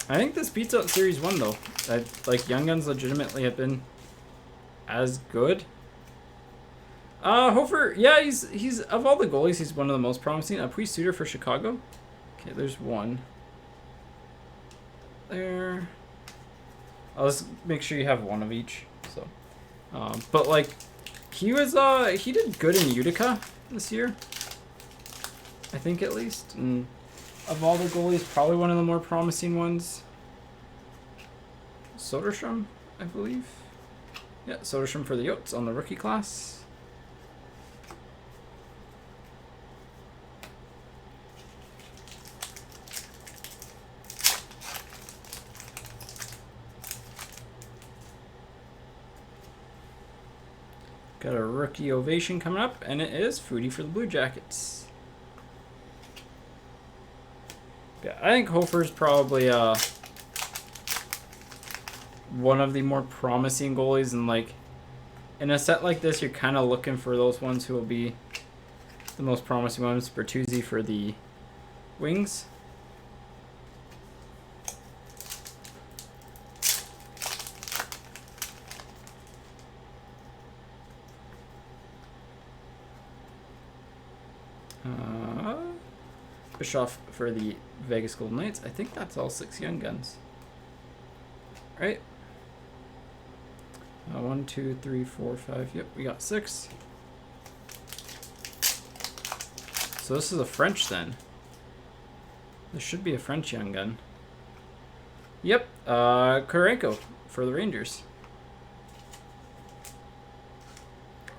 I think this beats out Series 1, though. Like, Young Guns legitimately have been as good. Hofer, yeah, he's of all the goalies, he's one of the most promising. Puis Suter for Chicago. Okay, there's one. There. I'll just make sure you have one of each. So, but like, he did good in Utica this year. I think at least, and of all the goalies, probably one of the more promising ones. Soderstrom, I believe. Yeah, Soderstrom for the Yotes on the rookie class. Got a rookie ovation coming up, and it is Foodie for the Blue Jackets. Yeah, I think Hofer's probably one of the more promising goalies, and like in a set like this, you're kind of looking for those ones who will be the most promising ones. Bertuzzi for the Wings. Bischoff for the Vegas Golden Knights. I think that's all 6 Young Guns. Right? 1, 2, 3, 4, 5. Yep, we got 6. So this is a French then. This should be a French Young Gun. Yep, Kurenko for the Rangers.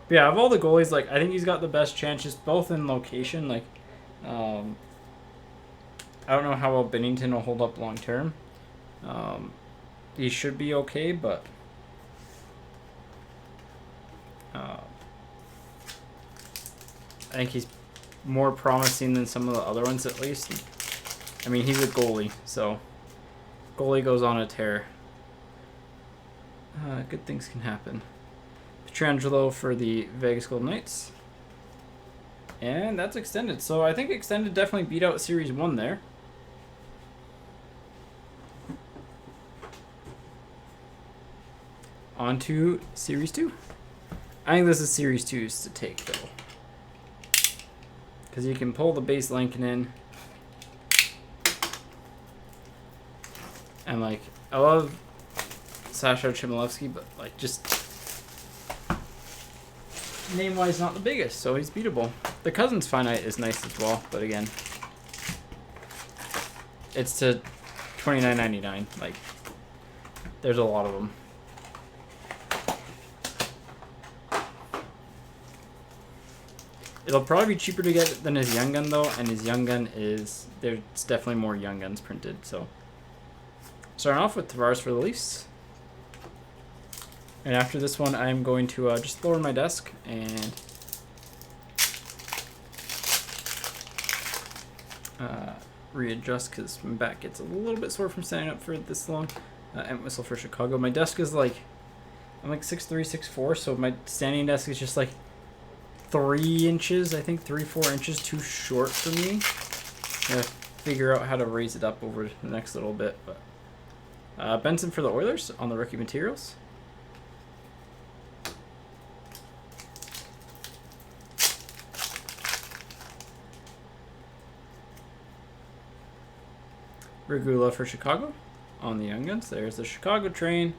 But yeah, of all the goalies, like I think he's got the best chances, both in location. Like, I don't know how well Binnington will hold up long term. He should be okay, but I think he's more promising than some of the other ones, at least. I mean, he's a goalie, so goalie goes on a tear. Good things can happen. Pietrangelo for the Vegas Golden Knights. And that's Extended. So I think Extended definitely beat out Series 1 there. On to Series 2. I think this is Series 2's to take, though. Because you can pull the base Lankinen. And, like, I love Sasha Chmielewski, but, like, just name-wise not the biggest, so he's beatable. The Cousins Finite is nice as well, but again, it's to $29.99. Like, there's a lot of them. It'll probably be cheaper to get than his Young Gun, though, and his Young Gun is... There's definitely more Young Guns printed, so... Starting off with Tavares for the Leafs. And after this one, I'm going to just lower my desk and... readjust, because my back gets a little bit sore from standing up for this long. And whistle for Chicago. My desk is like... I'm like 6'3", 6'4", so my standing desk is just like... 3 inches, I think 3-4 inches too short for me. I'm gonna figure out how to raise it up over the next little bit. But Benson for the Oilers on the rookie materials. Regula for Chicago on the Young Guns. There's the Chicago train.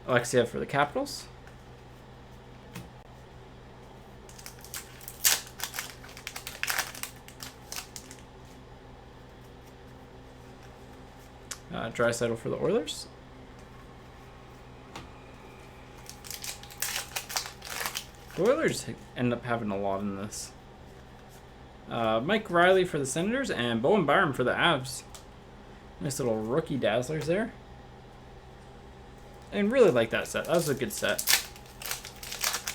Alexiev for the Capitals. Draisaitl for the Oilers. The Oilers end up having a lot in this. Mike Riley for the Senators and Bowen Byram for the Avs. Nice little rookie dazzlers there. And really like that set. That was a good set.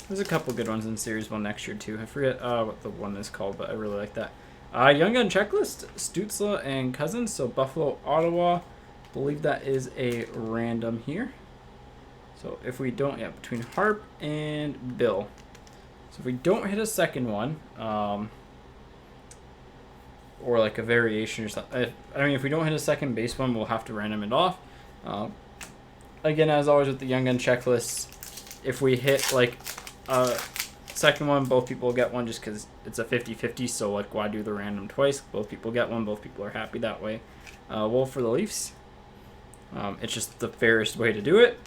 There's a couple good ones in Series 1 next year, too. I forget what the one is called, but I really like that. Young Gun Checklist, Stützle and Cousins. So Buffalo, Ottawa. Believe that is a random here. So if we don't, yeah, between Harp and Bill. So if we don't hit a second one, or like a variation or something. I mean, if we don't hit a second base one, we'll have to random it off. Again, as always with the Young Gun Checklist, if we hit like a second one, both people get one just because it's a 50-50, so like why do the random twice? Both people get one, both people are happy that way. Wolf for the Leafs. It's just the fairest way to do it.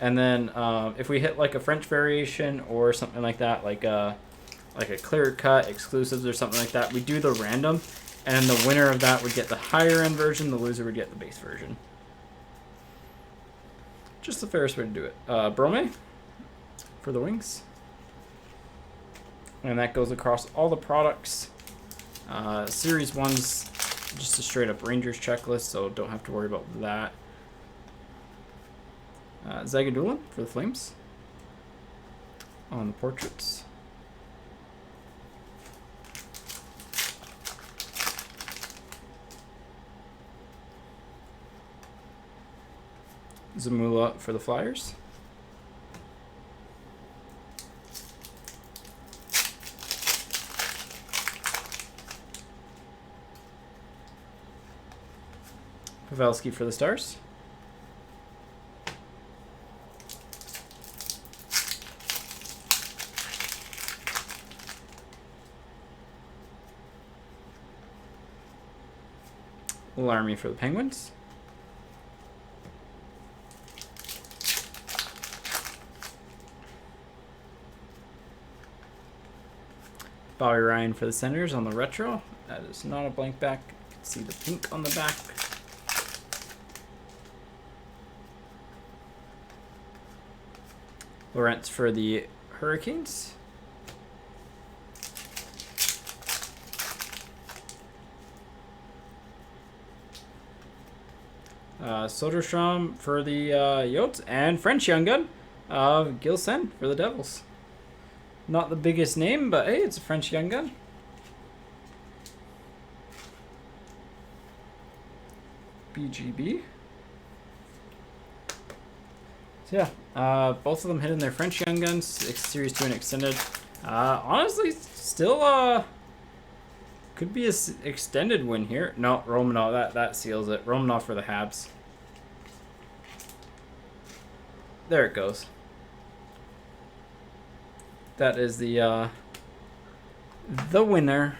And then if we hit like a French variation or something like that, like a clear cut, exclusives or something like that, we do the random, and the winner of that would get the higher end version, the loser would get the base version. Just the fairest way to do it. Brome for the Wings. And that goes across all the products. Series 1's just a straight up Rangers checklist, so don't have to worry about that. Zagadulin for the Flames on the portraits. Zamula for the Flyers. Pavelski for the Stars. Larmy for the Penguins. Bobby Ryan for the Senators on the retro. That is not a blank back. You can see the pink on the back. Lawrence for the Hurricanes. Soderstrom for the Yotes. And French Young Gun of Gilsen for the Devils. Not the biggest name, but hey, it's a French Young Gun. BGB. So yeah, both of them hitting their French Young Guns, Series 2 and Extended. Honestly, still could be an extended win here. No, Romanov, that seals it. Romanov for the Habs. There it goes. That is the winner.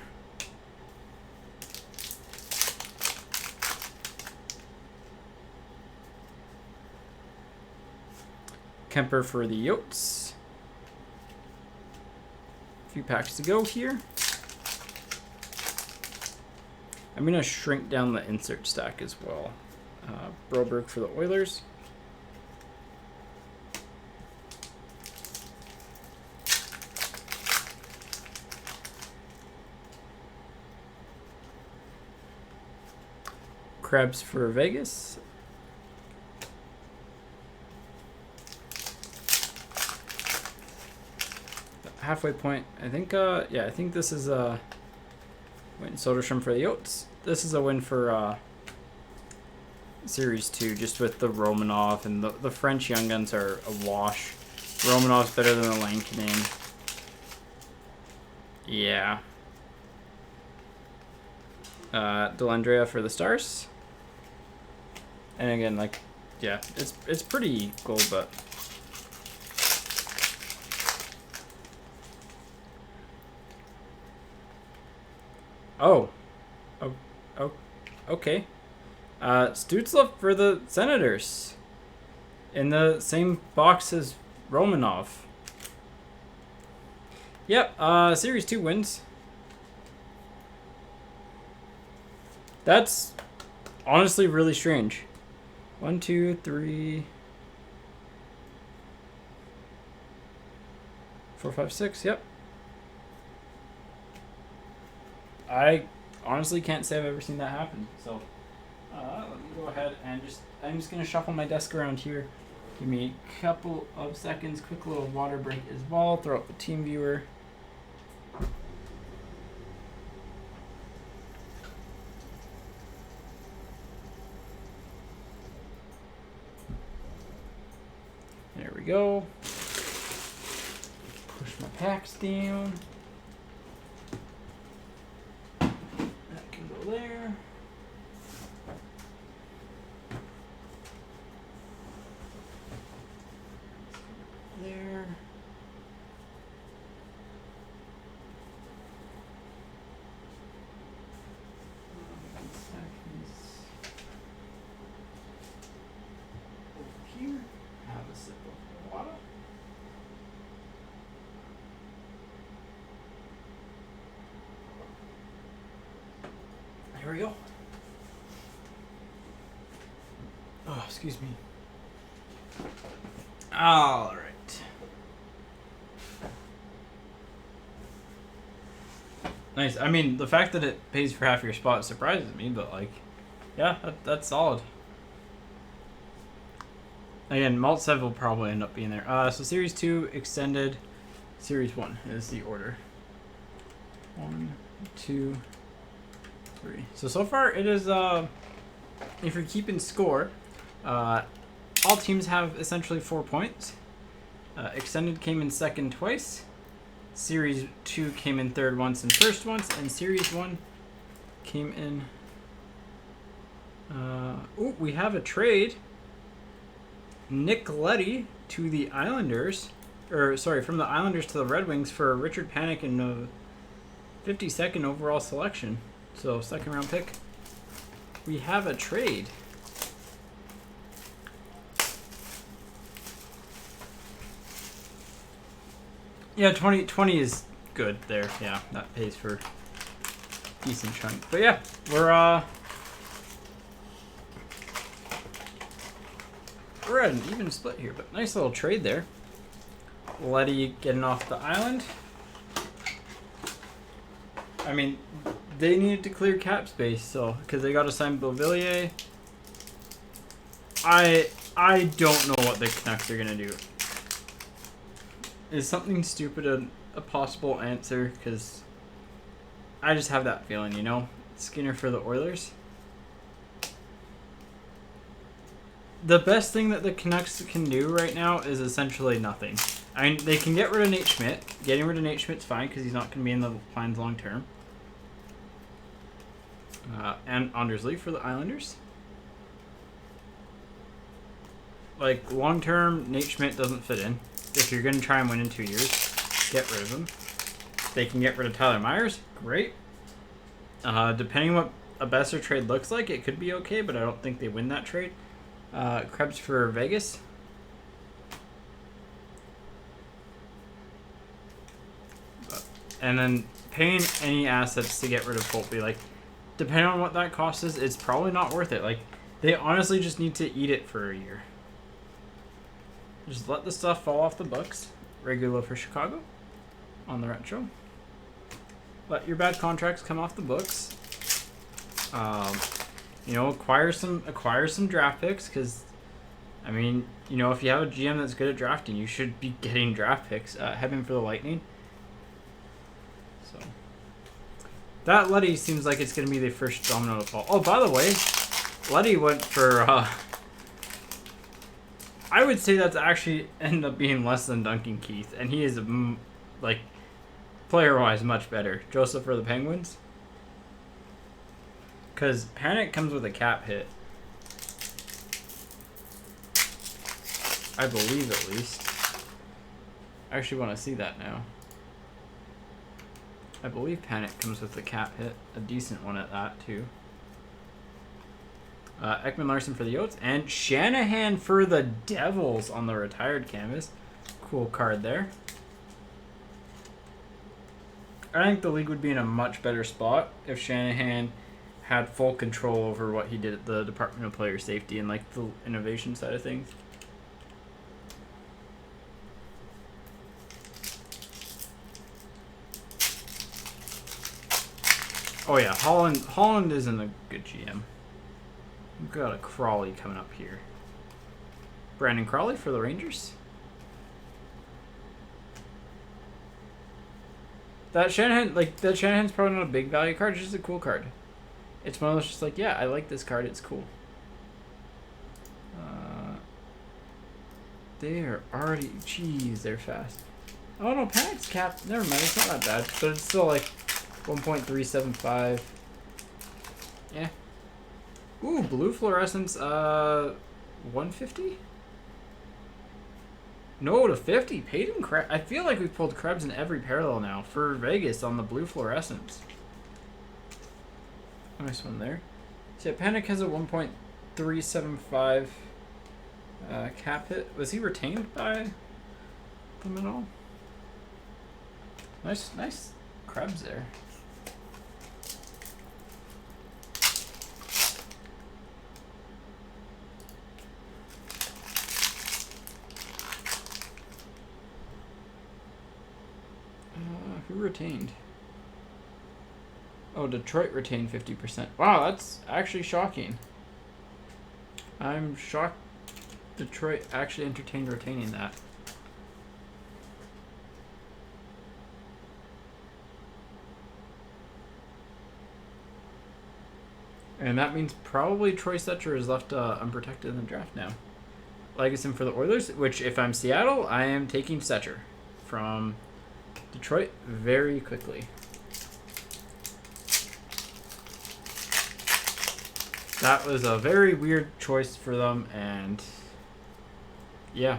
Kemper for the Yotes. A few packs to go here. I'm going to shrink down the insert stack as well. Broberg for the Oilers. Krebs for Vegas. Halfway point. I think yeah, I think this is a win. Soderstrom for the Yotes. This is a win for Series 2, just with the Romanov, and the French Young Guns are a wash. Romanov's better than the Lankinen. Yeah. Dellandrea for the Stars. And again, like, yeah, it's pretty equal, but oh, okay. Stützle for the Senators in the same box as Romanov. Yep, Series 2 wins. That's honestly really strange. 1, 2, 3, 4, 5, 6. Yep. I honestly can't say I've ever seen that happen. So let me go ahead and I'm just gonna shuffle my desk around here. Give me a couple of seconds. Quick little water break as well. Throw up the team viewer. There we go. Push my packs down. That can go there. There. Over here. Have a sip of water. Here we go. Oh, excuse me. All right. Nice. I mean, the fact that it pays for half your spot surprises me, but like, yeah, that's solid. Again, Maltsev will probably end up being there. So Series 2 extended. Series 1 is the order. 1, 2, 3. So far it is, if you're keeping score, all teams have essentially 4 points. Extended came in second twice. Series 2 came in third once and first once. And Series 1 came in... ooh, we have a trade. Nick Leddy to the Islanders. Or, sorry, from the Islanders to the Red Wings for Richard Panik and a 52nd overall selection. So, second round pick. We have a trade. Yeah, 20 is good there. Yeah, that pays for decent chunk. But yeah, we're at an even split here, but nice little trade there. Leddy getting off the island. I mean, they needed to clear cap space, so because they got to sign Beauvillier. I don't know what the Canucks are gonna do. Is something stupid a possible answer? Because I just have that feeling, you know? Skinner for the Oilers. The best thing that the Canucks can do right now is essentially nothing. I mean, they can get rid of Nate Schmidt. Getting rid of Nate Schmidt's fine because he's not going to be in the plans long term. And Anders Lee for the Islanders. Like, long term, Nate Schmidt doesn't fit in. If you're going to try and win in 2 years, get rebrid of him. They can get rid of Tyler Myers. Great. Depending what a Besser trade looks like, it could be okay, but I don't think they win that trade. Krebs for Vegas. And then paying any assets to get rid of Holtby. Like, depending on what that cost is, it's probably not worth it. Like, they honestly just need to eat it for a year. Just let the stuff fall off the books. Regular for Chicago on the retro. Let your bad contracts come off the books. You know, acquire some draft picks because, I mean, you know, if you have a GM that's good at drafting, you should be getting draft picks. Heading for the Lightning. So that Leddy seems like it's going to be the first domino to fall. Oh, by the way, Leddy went for. I would say that's actually ended up being less than Duncan Keith, and he is, like, player-wise much better. Joseph for the Penguins. Because Panik comes with a cap hit. I believe, at least. I actually want to see that now. I believe Panik comes with a cap hit. A decent one at that, too. Ekman Larson for the Yotes. And Shanahan for the Devils on the retired canvas. Cool card there. I think the league would be in a much better spot if Shanahan had full control over what he did at the Department of Player Safety and like the innovation side of things. Oh yeah, Holland isn't a good GM. We've got a Crawley coming up here. Brandon Crawley for the Rangers. That Shanahan's probably not a big value card, it's just a cool card. It's one of those just like, yeah, I like this card, it's cool. They are already, jeez, they're fast. Oh no, Panic's cap, never mind, it's not that bad, but it's still like 1.375. Yeah. Ooh, blue fluorescence, 150? No, to 50. Peyton Krebs. I feel like we've pulled Krebs in every parallel now for Vegas on the blue fluorescence. Nice one there. So yeah, Panik has a 1.375 cap hit. Was he retained by them at all? Nice Krebs there. Who retained? Oh, Detroit retained 50%. Wow, that's actually shocking. I'm shocked Detroit actually entertained retaining that. And that means probably Troy Stecher is left unprotected in the draft now. Legacy for the Oilers, which if I'm Seattle, I am taking Stecher from Detroit very quickly. That was a very weird choice for them, and yeah.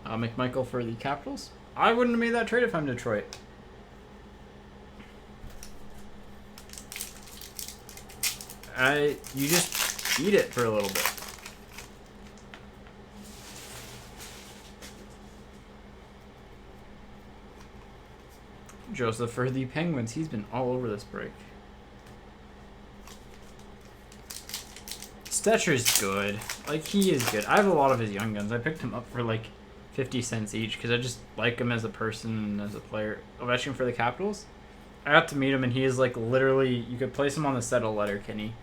McMichael for the Capitals. I wouldn't have made that trade if I'm Detroit. You just eat it for a little bit. Joseph for the Penguins. He's been all over this break. Stetcher's good. Like, he is good. I have a lot of his young guns. I picked him up for like 50 cents each because I just like him as a person and as a player. Ovechkin for the Capitals. I got to meet him and he is like literally, you could place him on the set of Letterkenny.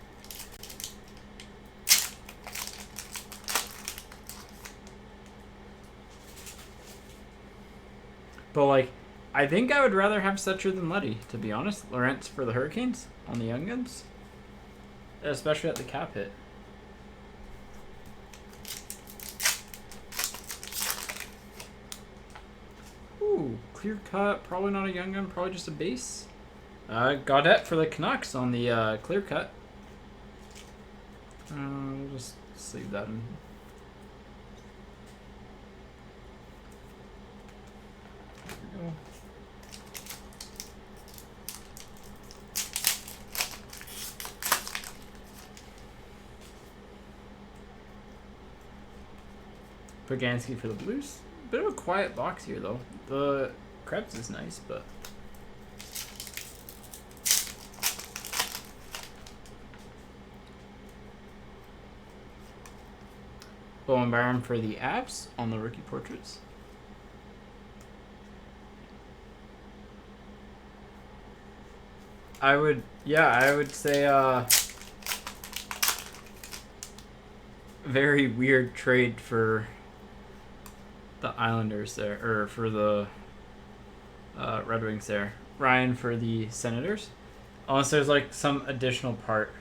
But like, I think I would rather have Stecher than Letty, to be honest. Lorentz for the Hurricanes on the Young Guns. Especially at the cap hit. Ooh, clear cut. Probably not a Young Gun, probably just a base. Gaudette for the Canucks on the clear cut. We'll just leave that in. There we go. Poganski for the Blues. Bit of a quiet box here, though. The Krebs is nice, but... Bowen Byram for the Avs on the rookie portraits. I would say, very weird trade for the Islanders there, or for the Red Wings there. Ryan for the Senators. Unless there's like some additional part.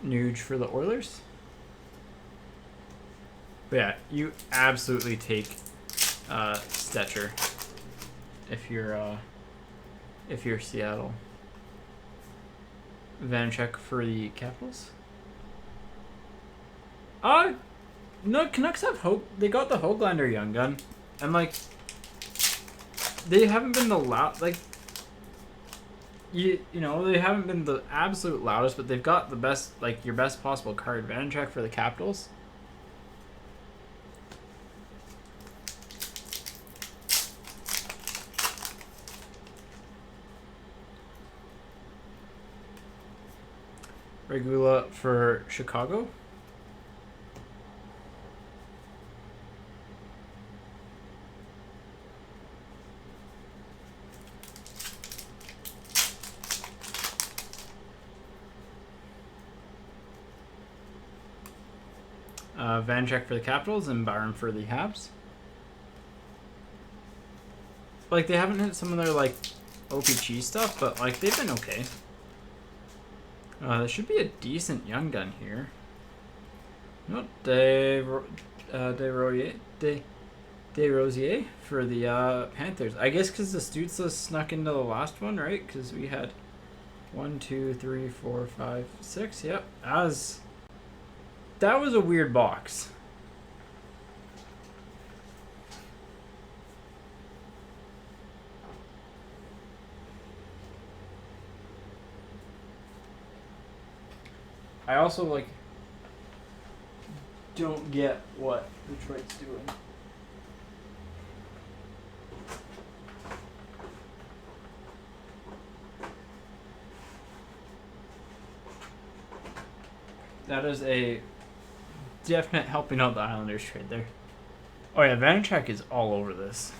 Nuge for the Oilers. But yeah, you absolutely take Stecher if you're Seattle. Vanchek for the Capitals. No, Canucks have hope. They got the Höglander Young Gun, and like they haven't been the you know, they haven't been the absolute loudest, but they've got the best, like, your best possible card. Vanchek for the Capitals. Regula for Chicago. Vanchek for the Capitals and Byron for the Habs. Like, they haven't hit some of their, like, OPG stuff, but, like, they've been okay. There should be a decent Young Gun here. No, DeRosier for the Panthers. I guess because the Stützle snuck into the last one, right? Because we had 1, 2, 3, 4, 5, 6. Yep, that was a weird box. I also, like, don't get what Detroit's doing. That is a definite helping out the Islanders trade there. Oh yeah, Vanacek is all over this.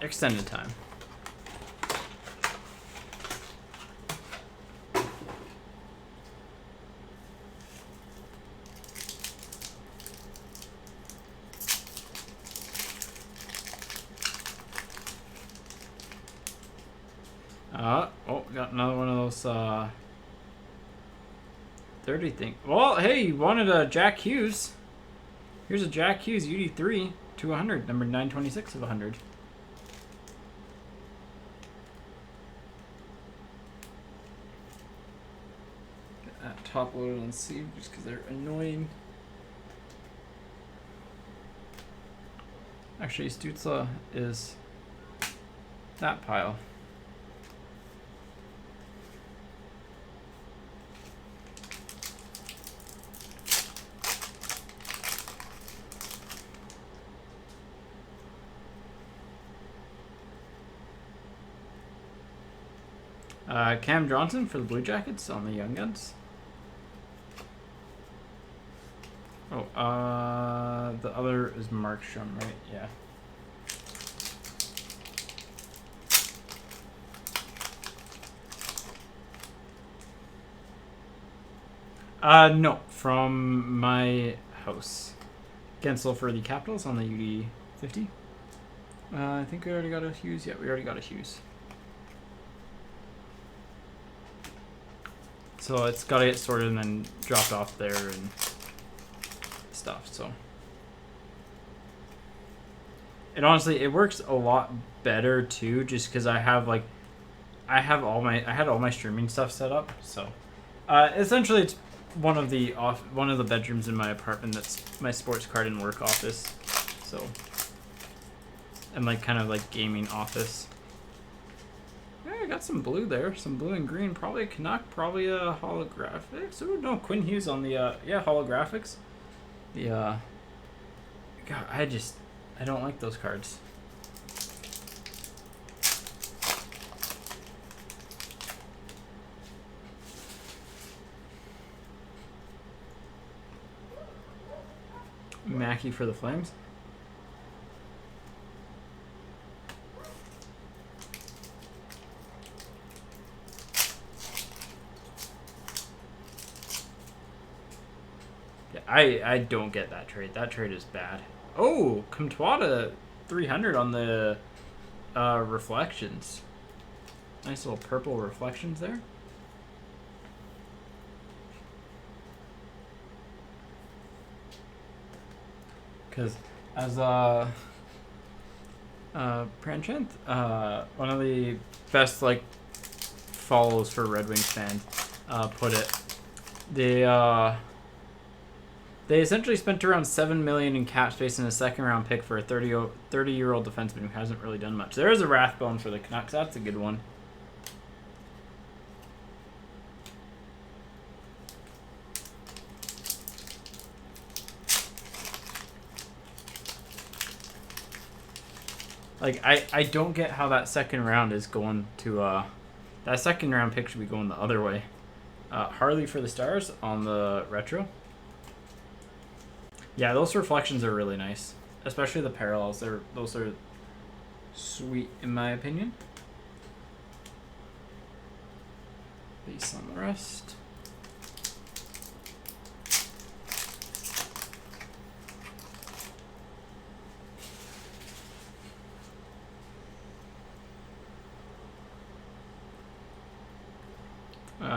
Extended time. Oh, got another one of those 30 thing. Well, hey, you wanted a Jack Hughes. Here's a Jack Hughes UD3 to 100, number 926 of 100. Top loaded on sleeve just because they're annoying. Actually, Stützle is that pile. Cam Johnson for the Blue Jackets on the Young Guns. Oh, the other is Markstrom, right? Yeah. No, from my house. Gensel for the Capitals on the UD50. I think we already got a Hughes. Yeah, we already got a Hughes. So it's got to get sorted and then dropped off there and stuff. So, and honestly, it works a lot better too, just because I had all my streaming stuff set up. So, essentially, it's one of the bedrooms in my apartment that's my sports card and work office. So, and kind of gaming office. Yeah, I got some blue there, some blue and green. Probably a Canuck, probably a holographics. Oh no, Quinn Hughes on the holographics. The God, I don't like those cards. Mackey for the Flames. I don't get that trade. That trade is bad. Oh, Comtois 300 on the reflections. Nice little purple reflections there. Because as Pranchant, one of the best follows for Red Wings fans, put it, they essentially spent around $7 million in cap space in a second-round pick for a 30-year-old defenseman who hasn't really done much. There is a Rathbone for the Canucks. That's a good one. I don't get how that second round is going to that second round pick should be going the other way. Harley for the Stars on the retro. Yeah, those reflections are really nice, especially the parallels. Those are sweet in my opinion. Base on the rest.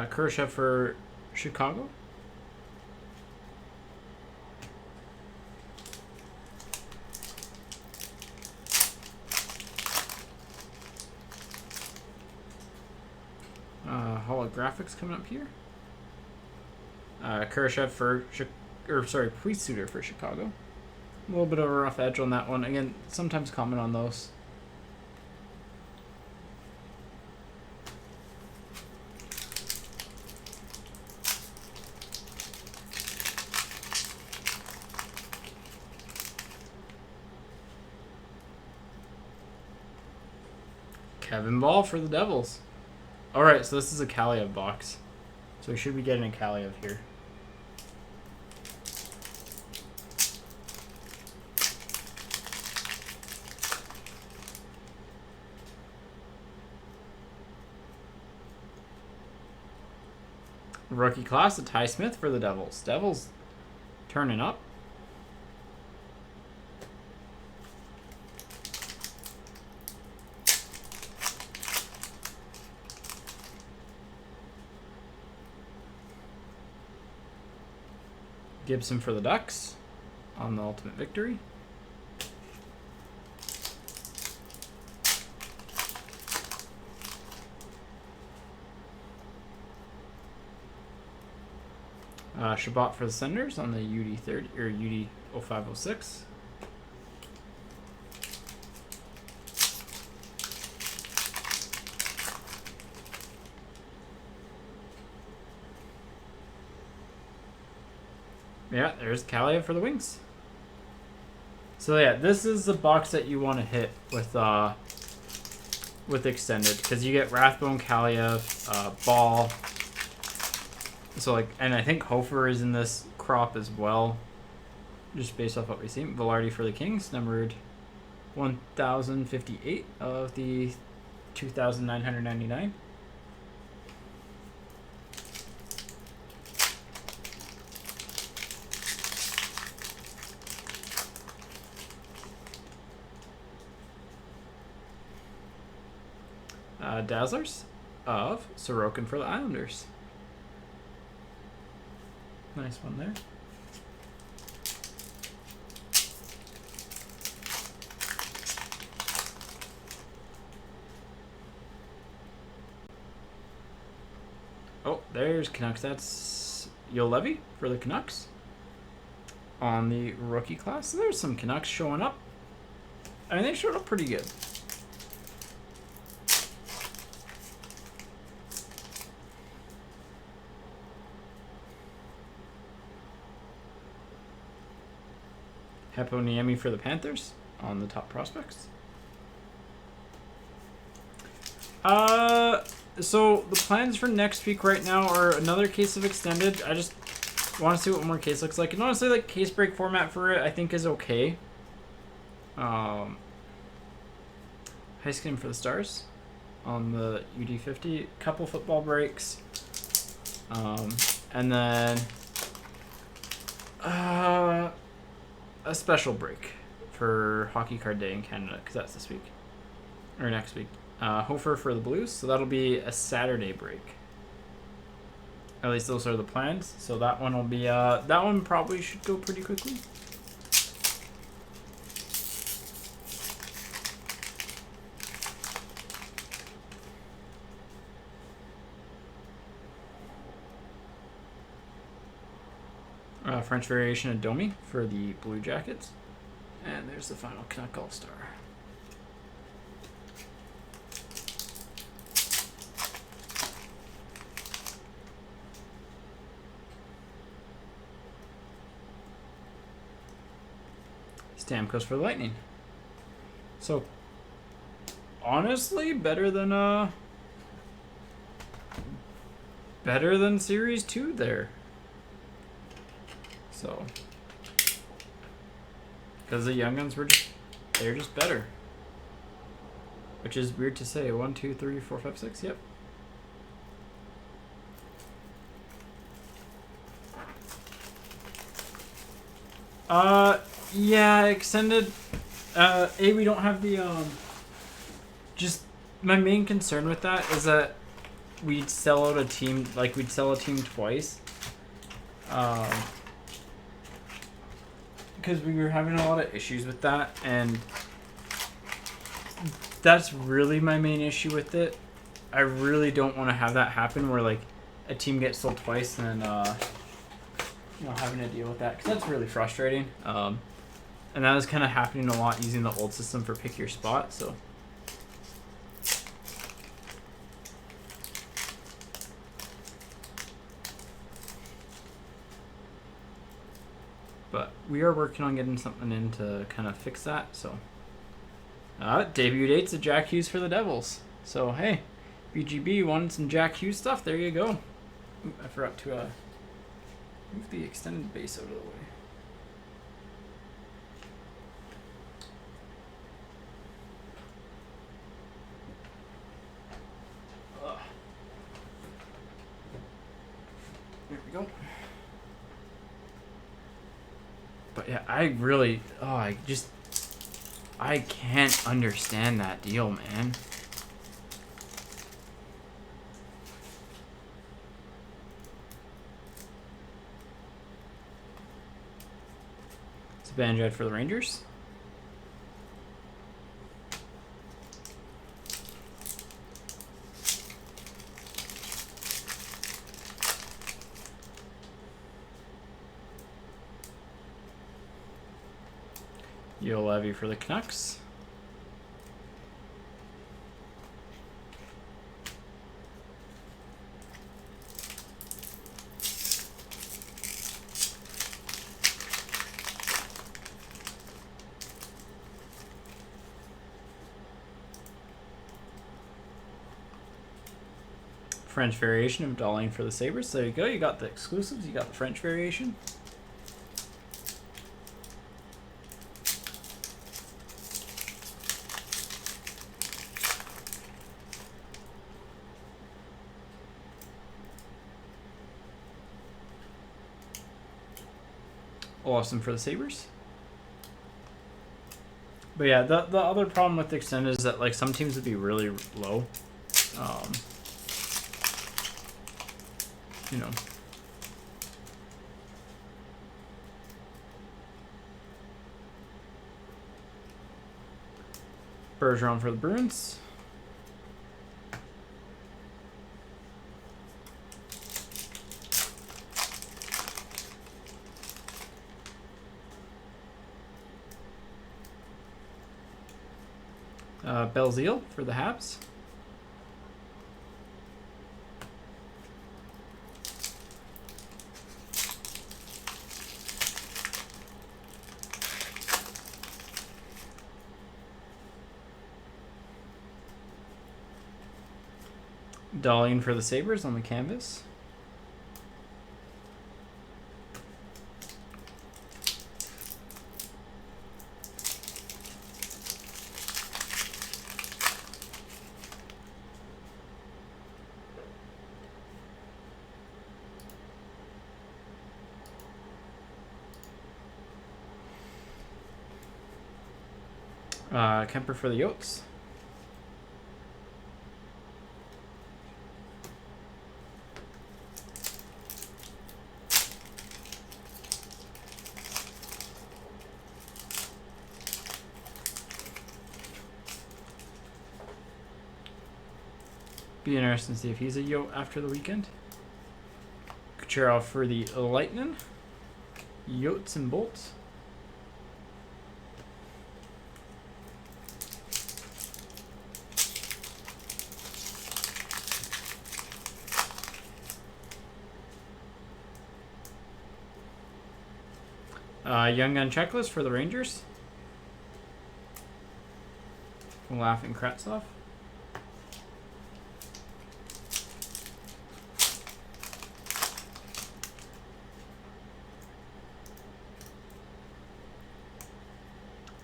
Kershaw for Chicago. Holographics coming up here. Kershaw for Priest-Suitor for Chicago. A little bit of a rough edge on that one. Again, sometimes comment on those. Kevin Ball for the Devils. Alright, so this is a Kaliev box. So we should be getting a Kaliev here. Rookie class of Ty Smith for the Devils. Devils turning up. Gibson for the Ducks on the Ultimate Victory. Shabbat for the Senators on the UD30 or UD0506. Yeah, there's Kaliev for the Wings. So yeah, this is the box that you want to hit with extended, because you get Rathbone, Kaliev, Ball. So like, and I think Hofer is in this crop as well, just based off what we see. Velarde for the Kings, numbered 1058 of the 2,999. Dazzlers of Sorokin for the Islanders. Nice one there. Oh, there's Canucks. That's Juolevi for the Canucks on the rookie class. So there's some Canucks showing up. I mean, they showed up pretty good. Heponiemi for the Panthers on the top prospects. So the plans for next week right now are another case of extended. I just want to see what one more case looks like. And honestly, like, case break format for it, I think is okay. Heiskanen for the Stars on the UD50. Couple football breaks. And then a special break for Hockey Card Day in Canada, because that's this week or next week. Hofer for the Blues, so that'll be a Saturday break. At least those are the plans. So that one will be that one probably should go pretty quickly. French variation of Domi for the Blue Jackets. And there's the final Canuck All-Star. Stamkos for the Lightning. So, honestly, better than Series 2 there. So, because the Young Guns they're just better. Which is weird to say. 1, 2, 3, 4, 5, 6. Yep. Yeah, extended. We don't have the just my main concern with that is that we'd sell out a team, like we'd sell a team twice. Because we were having a lot of issues with that, and that's really my main issue with it. I really don't want to have that happen where like a team gets sold twice and then having to deal with that because that's really frustrating. And that was kind of happening a lot using the old system for pick your spot. So. But we are working on getting something in to kind of fix that. So, debut dates of Jack Hughes for the Devils. So, hey, BGB wanted some Jack Hughes stuff. There you go. Ooh, I forgot to move the extended base out of the way. There we go. But yeah, I can't understand that deal, man. It's a Banjad for the Rangers. Yo Levy for the Canucks. French variation of Darling for the Sabres. There you go. You got the exclusives. You got the French variation. Awesome for the Sabres. But yeah, the other problem with the extended is that like some teams would be really low. You know. Bergeron for the Bruins. Belzile for the Habs. Darling for the Sabres on the canvas. Kemper for the Yotes. Be interesting to see if he's a Yote after the weekend. Kucherov for the Lightning. Yotes and Bolts. Young Gun checklist for the Rangers. Laughing Kravtsov.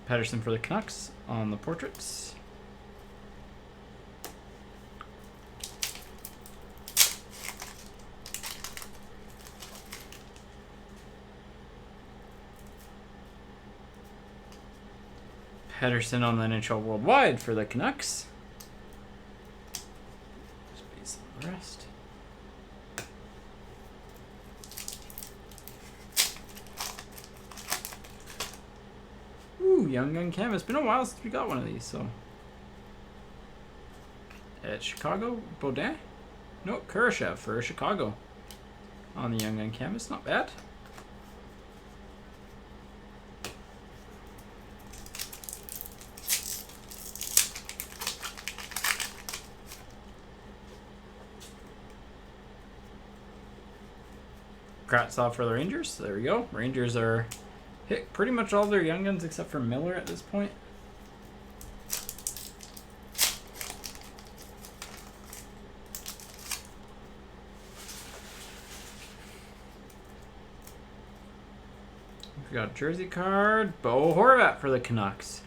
Patterson for the Canucks on the portraits. Patterson on the NHL Worldwide for the Canucks. Space on the rest. Ooh, Young Gun Canvas. Been a while since we got one of these, so. At Chicago, Baudin? No, Kurashev for Chicago. On the Young Gun Canvas, not bad. Kratsaw for the Rangers. There we go. Rangers are hit pretty much all their young guns except for Miller at this point. We got a jersey card. Bo Horvat for the Canucks.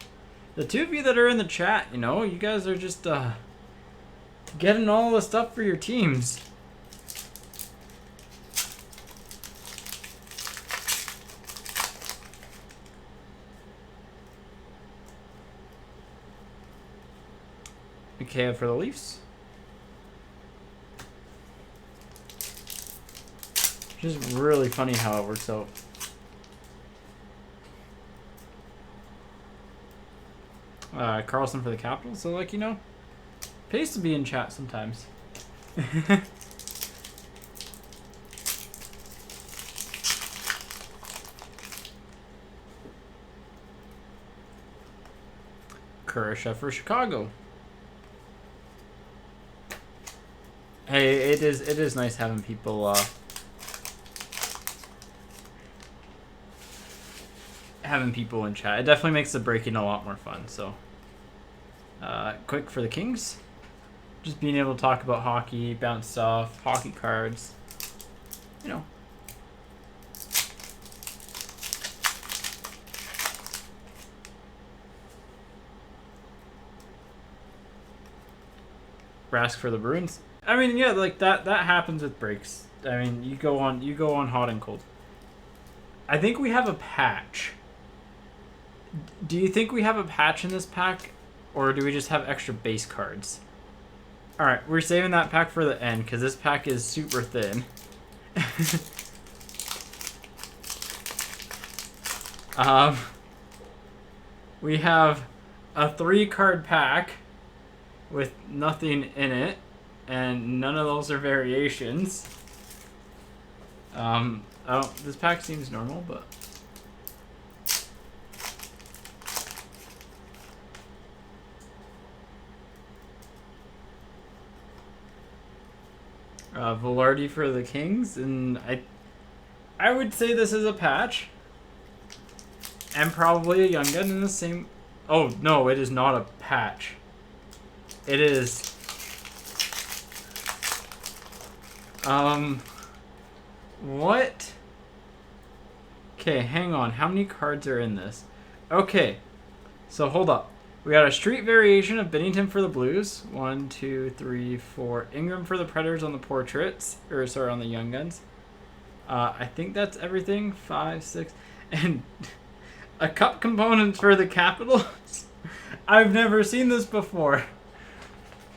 The two of you that are in the chat, you know, you guys are just getting all the stuff for your teams. Mikheyev for the Leafs. Just really funny how it works out. Carlson for the Capitals. So, like, you know, pays to be in chat sometimes. Kurashev for Chicago. Hey, it is nice having people in chat. It definitely makes the breaking a lot more fun. So, quick for the Kings. Just being able to talk about hockey, bounce stuff, hockey cards. You know. Rask for the Bruins. I mean, yeah, like that happens with breaks. I mean, you go on hot and cold. I think we have a patch. Do you think we have a patch in this pack, or do we just have extra base cards? All right, we're saving that pack for the end because this pack is super thin. We have a 3-card pack with nothing in it, and none of those are variations. This pack seems normal, but Velarde for the Kings, and I would say this is a patch, and probably a young gun in the same. Oh no, it is not a patch. It is. What? Okay, hang on. How many cards are in this? Okay, so hold up. We got a street variation of Binnington for the Blues. 1, 2, 3, 4. Ingram for the Predators on the portraits. Or, sorry, on the Young Guns. I think that's everything. 5, 6. And a cup component for the Capitals. I've never seen this before.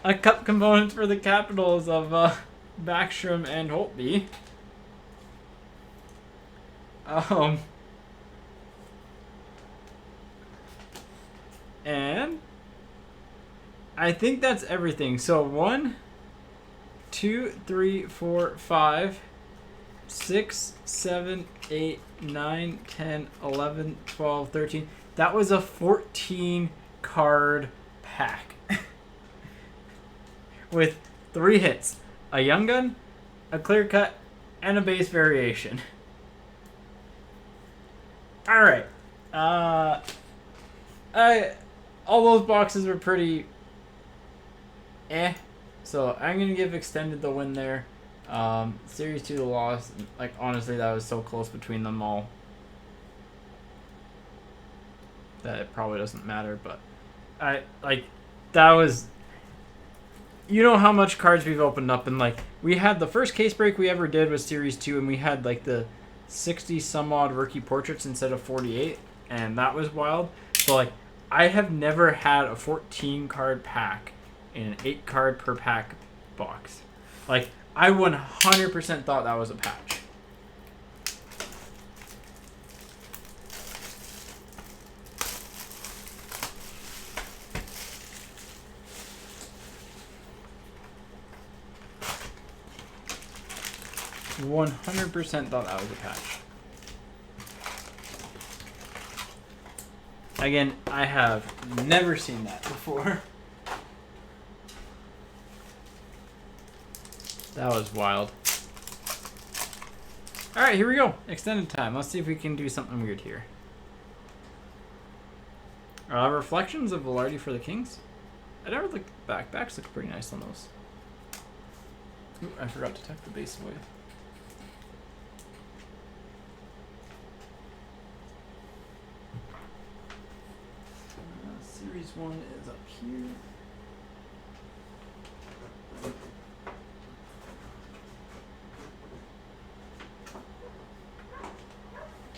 A cup component for the Capitals of Backstrom and Holtby. And I think that's everything. So 1, 2, 3, 4, 5, 6, 7, 8, 9, 10, 11, 12, 13. That was a 14 card pack. With 3 hits. A young gun, a clear cut, and a base variation. Alright. All those boxes were pretty so I'm gonna give Extended the win there. Series 2 the loss. Like, honestly, that was so close between them all that it probably doesn't matter, but that was, you know how much cards we've opened up, and like we had the first case break we ever did was Series 2, and we had like the 60 some odd rookie portraits instead of 48, and that was wild. So like, I have never had a 14 card pack in an 8 card per pack box. Like, I 100% thought that was a patch. I 100% thought that was a patch. Again, I have never seen that before. That was wild. All right, here we go. Extended time. Let's see if we can do something weird here. Reflections of Velarde for the Kings. I never looked back. Backs look pretty nice on those. Ooh, I forgot to tuck the base away. Series 1 is up here.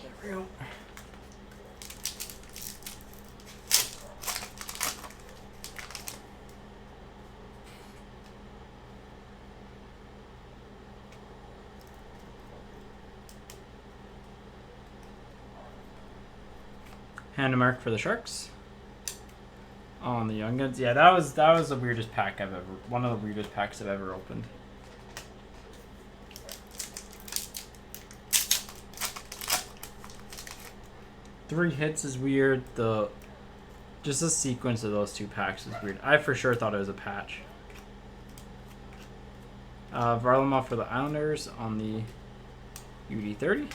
There we go. Hand mark for the Sharks. On the Young Guns. Yeah, that was the weirdest pack I've ever, one of the weirdest packs I've ever opened. Three hits is weird. Just the sequence of those two packs is weird. I for sure thought it was a patch. Varlamov for the Islanders on the UD30.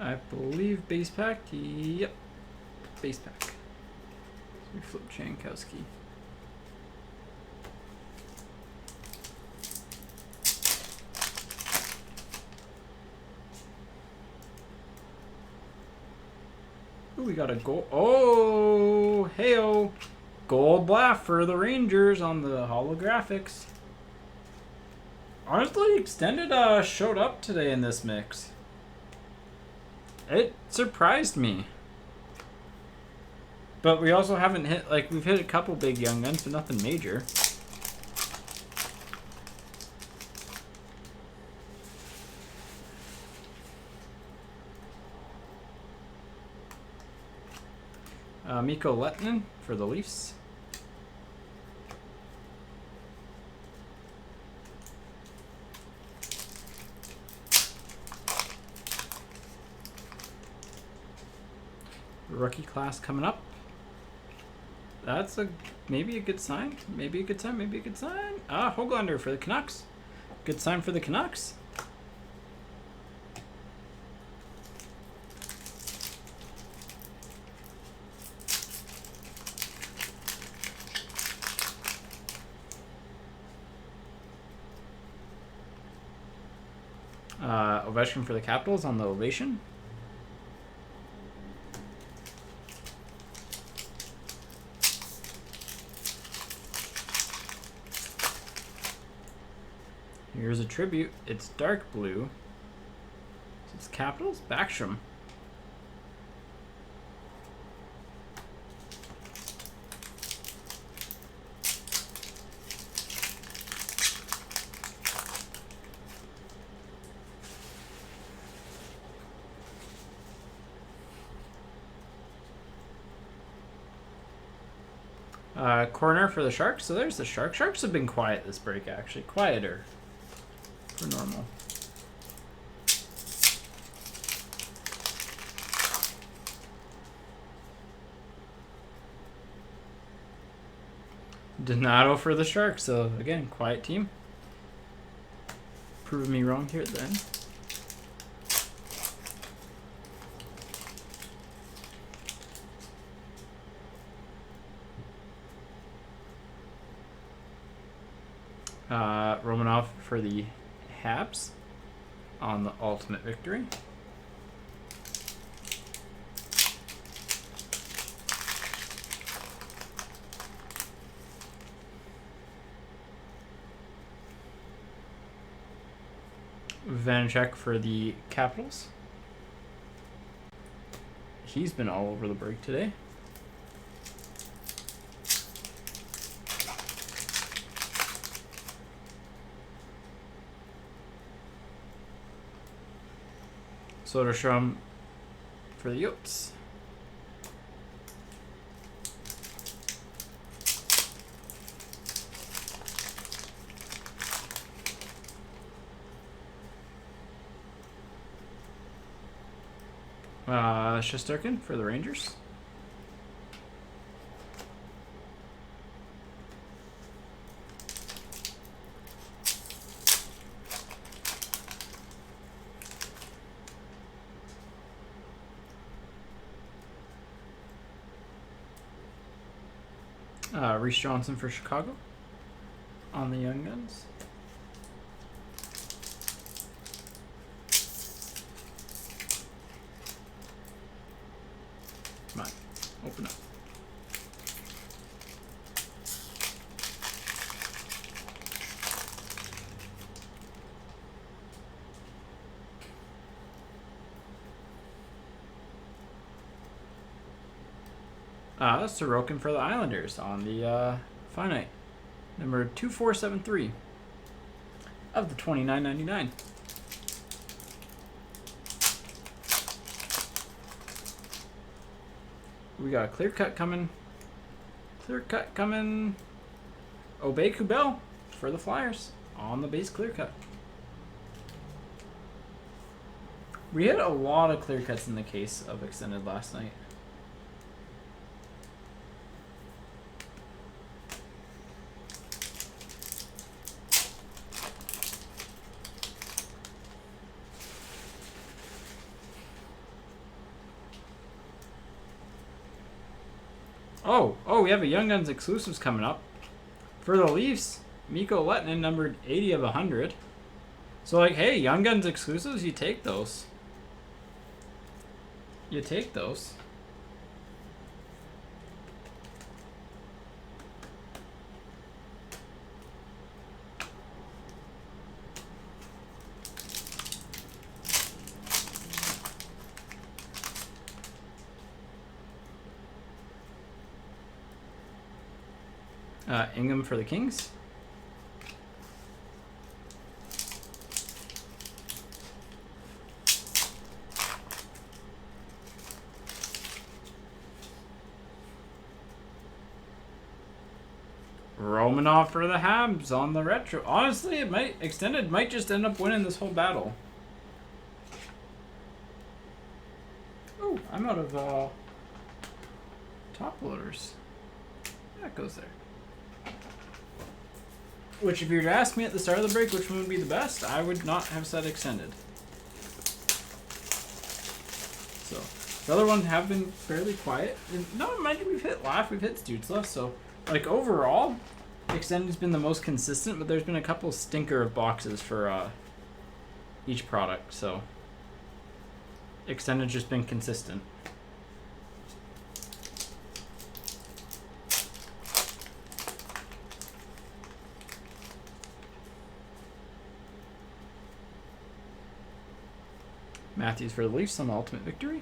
I believe base pack. Yep. Base pack. So we flip Jankowski. Ooh, we got a gold. Oh, hey-oh. Gold Blaff for the Rangers on the holographics. Honestly, Extended showed up today in this mix. It surprised me. But we also haven't hit, like, we've hit a couple big Young Guns, but nothing major. Mikko Lehtinen for the Leafs. Rookie class coming up. That's maybe a good sign. Maybe a good sign. Maybe a good sign. Hoglander for the Canucks. Good sign for the Canucks. Ovechkin for the Capitals on the Ovation. Here's a tribute. It's dark blue. It's Capitals. Backstrom. Corner for the Sharks. So there's the Sharks. Sharks have been quiet this break, actually. Quieter for normal. Donato for the Sharks. So again, quiet team. Proving me wrong here then. Romanov for the Habs on the Ultimate Victory. Vanacek for the Capitals. He's been all over the break today. Soderstrom for the Yotes. Shesterkin for the Rangers. Reese Johnson for Chicago on the Young Guns. Come on, open up. That's Sorokin for the Islanders on the finite. Number 2473 of the 29.99. We got a clear cut coming. Clear cut coming. Obey Kubel for the Flyers on the base clear cut. We had a lot of clear cuts in the case of extended last night. Oh, we have a Young Guns exclusives coming up. For the Leafs, Mikko Lehtinen numbered 80 of 100. So, like, hey, Young Guns exclusives, you take those. You take those. Ingham for the Kings. Romanov for the Habs on the retro. Honestly, it might extended might just end up winning this whole battle. Oh, I'm out of top loaders. That goes there. Which, if you were to ask me at the start of the break which one would be the best, I would not have said extended. So, the other ones have been fairly quiet. And no, mind you, we've hit Laugh, we've hit Stutzla, so, like, overall, extended's been the most consistent, but there's been a couple stinker of boxes for each product, so extended's just been consistent. Matthews for the Leafs on the ultimate victory.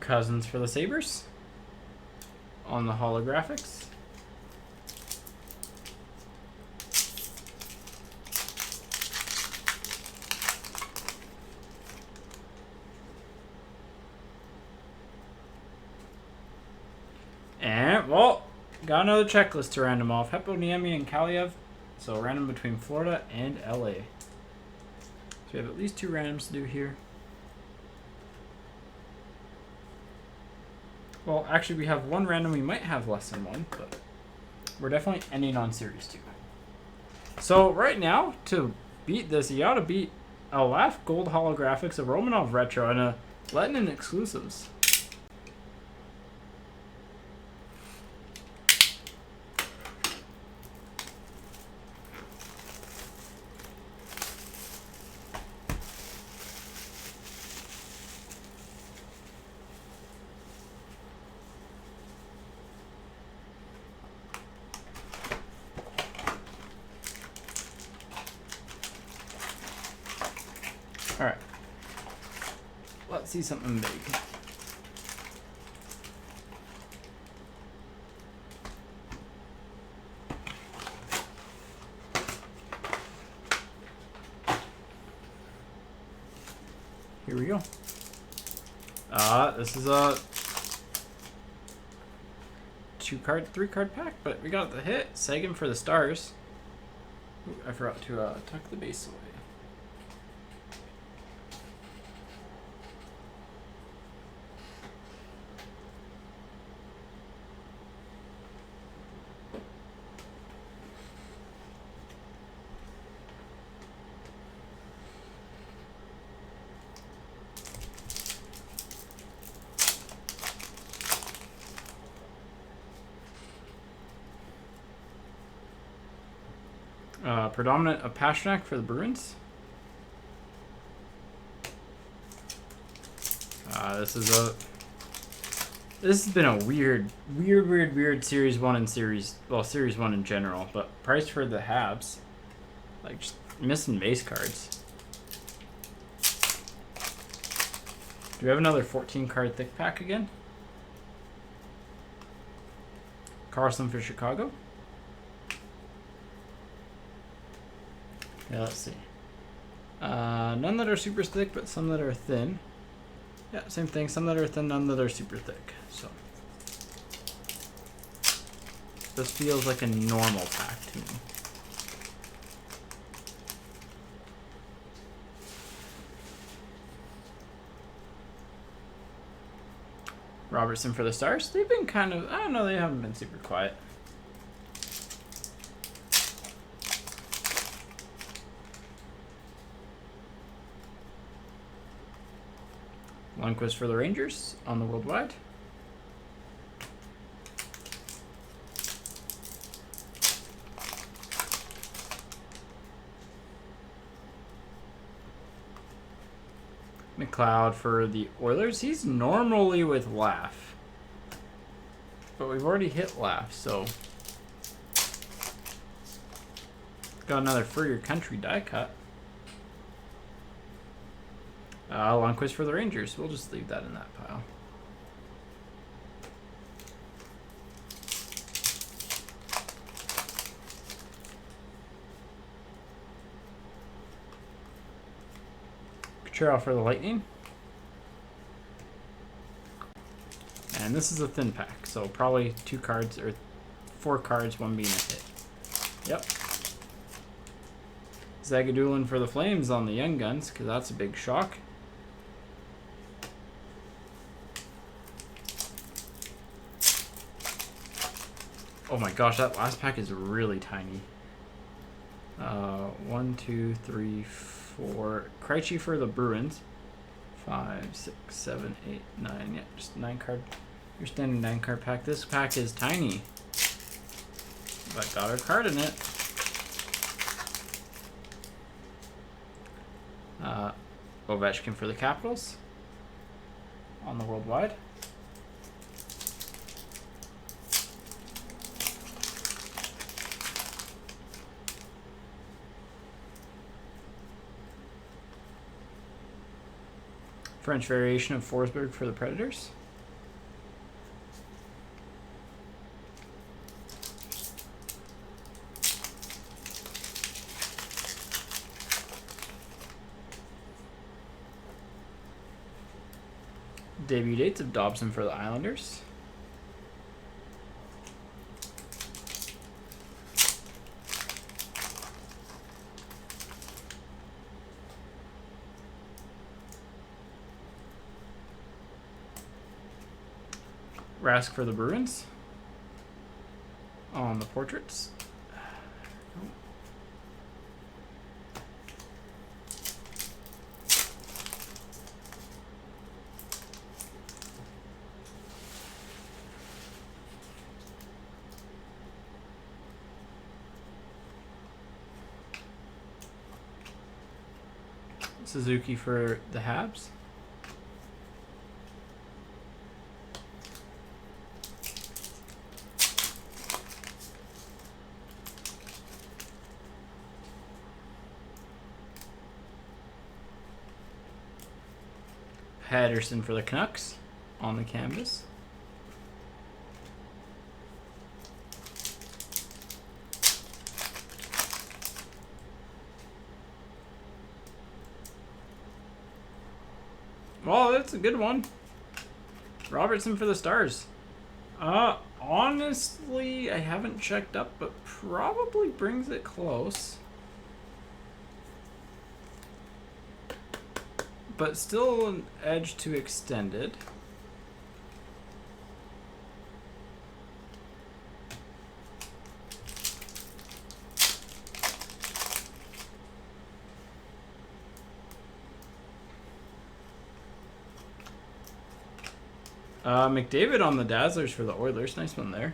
Cousins for the Sabres on the holographics. And, well, got another checklist to random off. Heponiemi and Kaliev. So random between Florida and LA. So we have at least 2 randoms to do here. Well, actually, we have 1 random. We might have less than 1, but we're definitely ending on Series 2. So right now, to beat this, you gotta beat a Laugh Gold Holographics, a Romanov Retro, and a Lehtinen Exclusives. Alright. Let's see something big. Here we go. This is a 3-card pack, but we got the hit. Sagan for the Stars. Ooh, I forgot to tuck the base away. Predominant of Pastrnak for the Bruins. This has been a weird Series 1 and Series 1 in general, but price for the Habs. Like, just missing base cards. Do we have another 14-card thick pack again? Carlson for Chicago. Yeah, let's see. None that are super thick, but some that are thin. Yeah, same thing. Some that are thin, none that are super thick. So this feels like a normal pack to me. Robertson for the Stars. They've been kind of, I don't know, they haven't been super quiet. Lundqvist for the Rangers on the Worldwide. McLeod for the Oilers. He's normally with Laugh, but we've already hit Laugh, so got another For Your Country die cut. Lundqvist for the Rangers. We'll just leave that in that pile. Kucherov for the Lightning. And this is a thin pack, so probably 2 cards or 4 cards, one being a hit. Yep. Zagadulin for the Flames on the Young Guns, because that's a big shock. Oh my gosh, that last pack is really tiny. 1, 2, 3, 4. Krejci for the Bruins. 5, 6, 7, 8, 9. Yeah, just 9-card. Your standard 9-card pack. This pack is tiny, but got a card in it. Ovechkin for the Capitals on the Worldwide. French variation of Forsberg for the Predators. Debut dates of Dobson for the Islanders. Rask for the Bruins on the portraits. Suzuki for the Habs. Patterson for the Canucks on the canvas. Well, that's a good one. Robertson for the Stars. Honestly, I haven't checked up, but probably brings it close. But still an edge to extended. McDavid on the Dazzlers for the Oilers. Nice one there.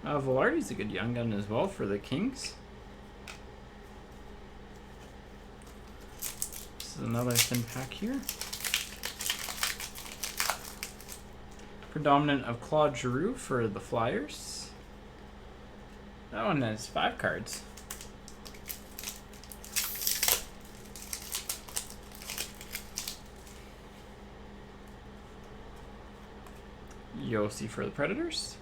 Velarde's a good young gun as well for the Kings. This is another thin pack here. Predominant of Claude Giroux for the Flyers. That one has 5 cards. Yossi for the Predators.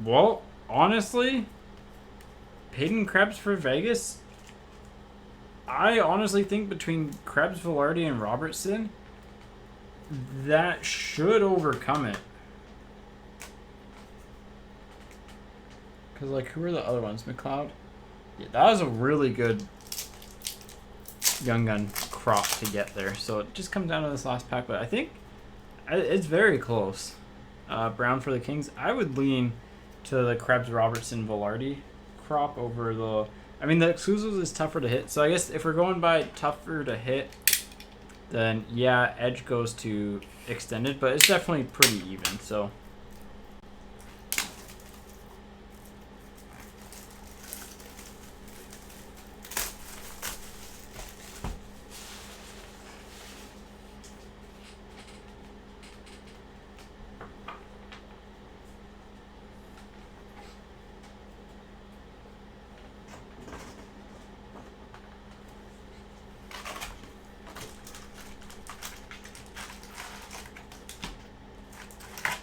Well, honestly, Peyton Krebs for Vegas, I honestly think between Krebs, Velarde, and Robertson, that should overcome it. Because, like, who are the other ones? McLeod? Yeah, that was a really good young gun crop to get there. So it just comes down to this last pack. But I think it's very close. Brown for the Kings. I would lean to the Krebs, Robertson, Velarde crop over the... I mean, the exclusives is tougher to hit. So I guess if we're going by tougher to hit, then yeah, edge goes to extended. But it's definitely pretty even, so...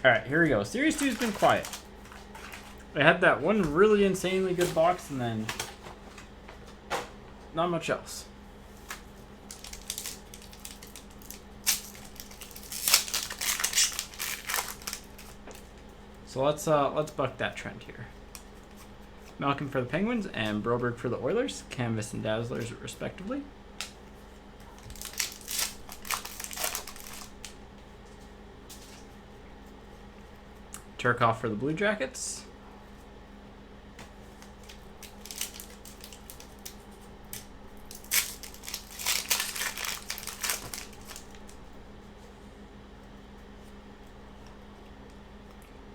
Alright, here we go. Series 2's been quiet. I had that one really insanely good box and then not much else. So let's buck that trend here. Malkin for the Penguins and Broberg for the Oilers, Canvas and Dazzlers respectively. Turkov for the Blue Jackets.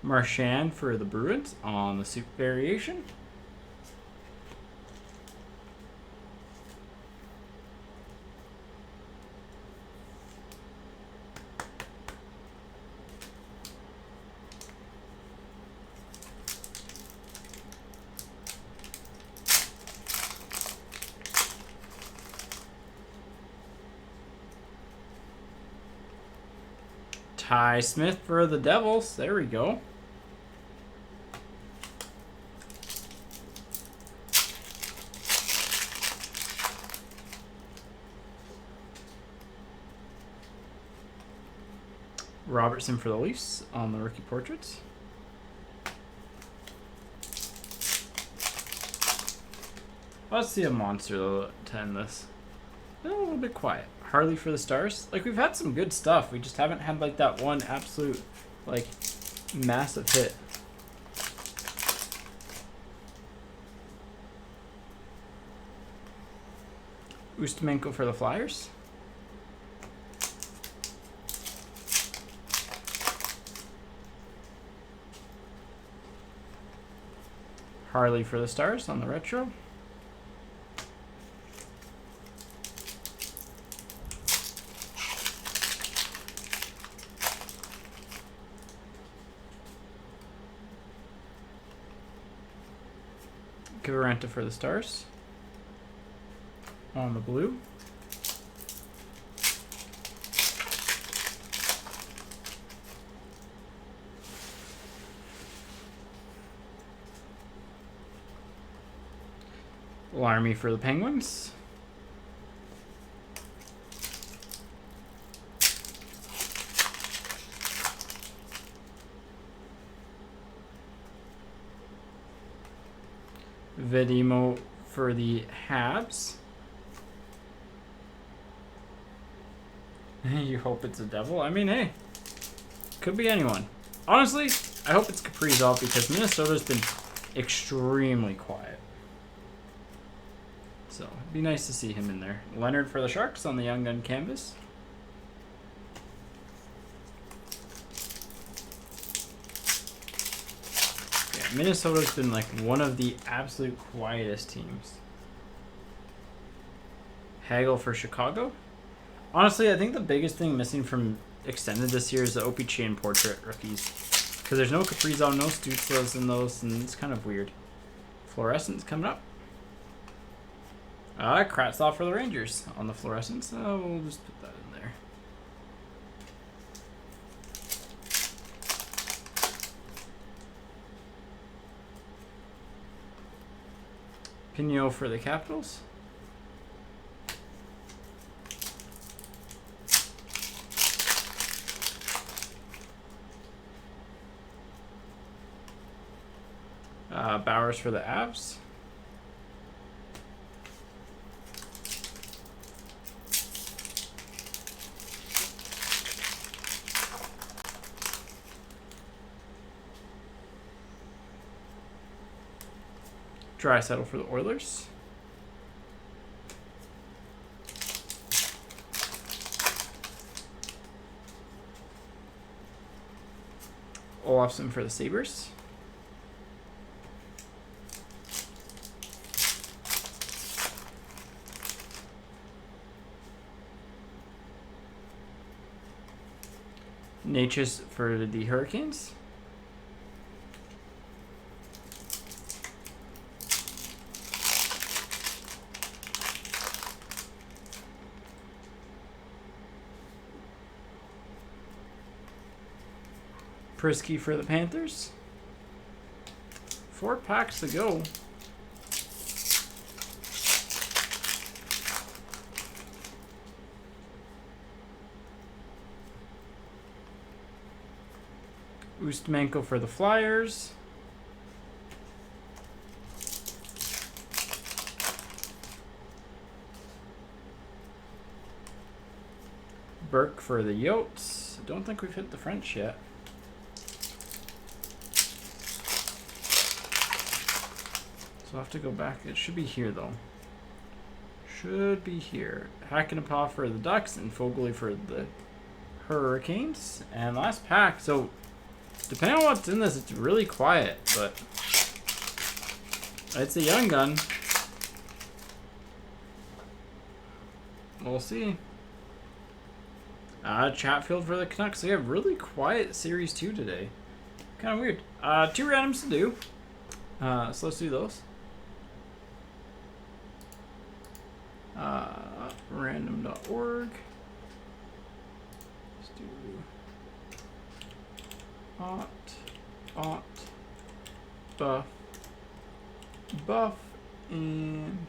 Marchand for the Bruins on the Soup variation. Ty Smith for the Devils. There we go. Robertson for the Leafs on the rookie portraits. Let's see a monster to end this. A little bit quiet. Harley for the Stars. Like, we've had some good stuff. We just haven't had, like, that one absolute, like, massive hit. Ustimenko for the Flyers. Harley for the Stars on the retro. Kiviranta for the Stars. On the blue. Larmy for the Penguins. Vedimo for the Habs. You hope it's a devil? I mean, hey, could be anyone. Honestly, I hope it's Kaprizov because Minnesota's been extremely quiet. So, it'd be nice to see him in there. Leonard for the Sharks on the Young Gun canvas. Yeah, Minnesota's been like one of the absolute quietest teams. Hagel for Chicago. Honestly, I think the biggest thing missing from Extended this year is the OP Chain Portrait rookies. Because there's no Kaprizov, no Stutzlas in those, and it's kind of weird. Fluorescence coming up. Kratzoff for the Rangers on the Fluorescence. We'll just put that in there. Pinot for the Capitals. Bowers for the Avs. Draisaitl for the Oilers. Olofsson for the Sabres. Natchez for the Hurricanes. Prisky for the Panthers. 4 packs to go. Ustmenko for the Flyers. Burke for the Yotes. I don't think we've hit the French yet. So I'll have to go back. It should be here, though. Should be here. Hakanapää for the Ducks and Foegele for the Hurricanes. And last pack. So, depending on what's in this, it's really quiet, but it's a young gun. We'll see. Chatfield for the Canucks. They have really quiet Series 2 today. Kind of weird. 2 randoms to do. So let's do those. Random.org. Let's do buff, and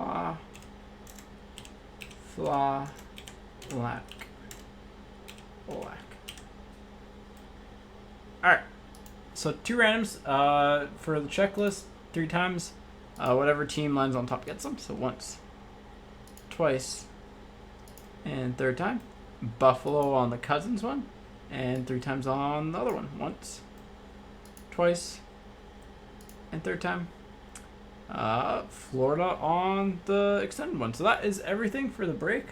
lack. Alright. So 2 randoms for the checklist 3 times. Whatever team lands on top gets them. So once, twice, and 3rd time. Buffalo on the Cousins one, and 3 times on the other one. Once, twice, and 3rd time. Florida on the extended one. So that is everything for the break.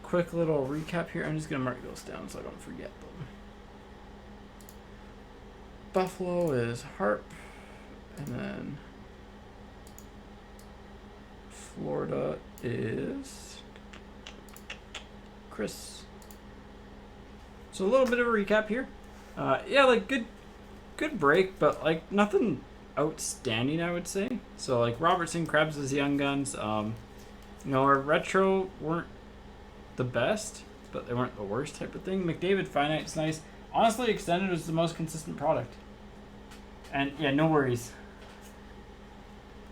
Quick little recap here. I'm just going to mark those down so I don't forget them. Buffalo is Harp, and then Florida is Chris So a little bit of a recap here. Yeah, like good break, but like nothing outstanding, I would say. So like Robertson, Krebs as Young Guns. Our retro weren't the best, but they weren't the worst type of thing. McDavid Finite's nice. Honestly, Extended was the most consistent product. And yeah, no worries.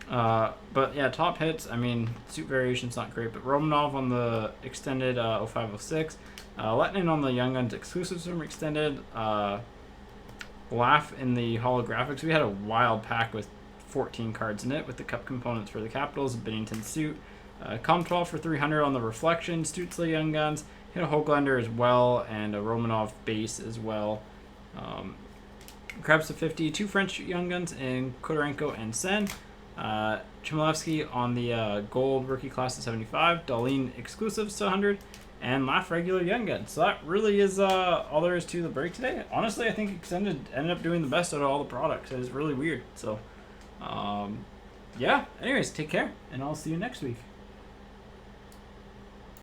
But yeah, top hits, I mean, suit variation's not great, but Romanov on the Extended 0506, Letnin on the Young Guns exclusives from Extended, Laugh in the holographics. We had a wild pack with 14 cards in it with the cup components for the Capitals, Binnington suit, Com12 for 300 on the Reflection, Stützle Young Guns, hit a Hoglander as well, and a Romanov base as well. Krebs to 50, 2 French Young Guns in Kodorenko and Sen. Chmielewski on the gold rookie class to 75, Darlene exclusives to 100, and Laugh regular Young Guns. So that really is all there is to the break today. Honestly, I think Extended ended up doing the best out of all the products. It was really weird. So, yeah. Anyways, take care, and I'll see you next week.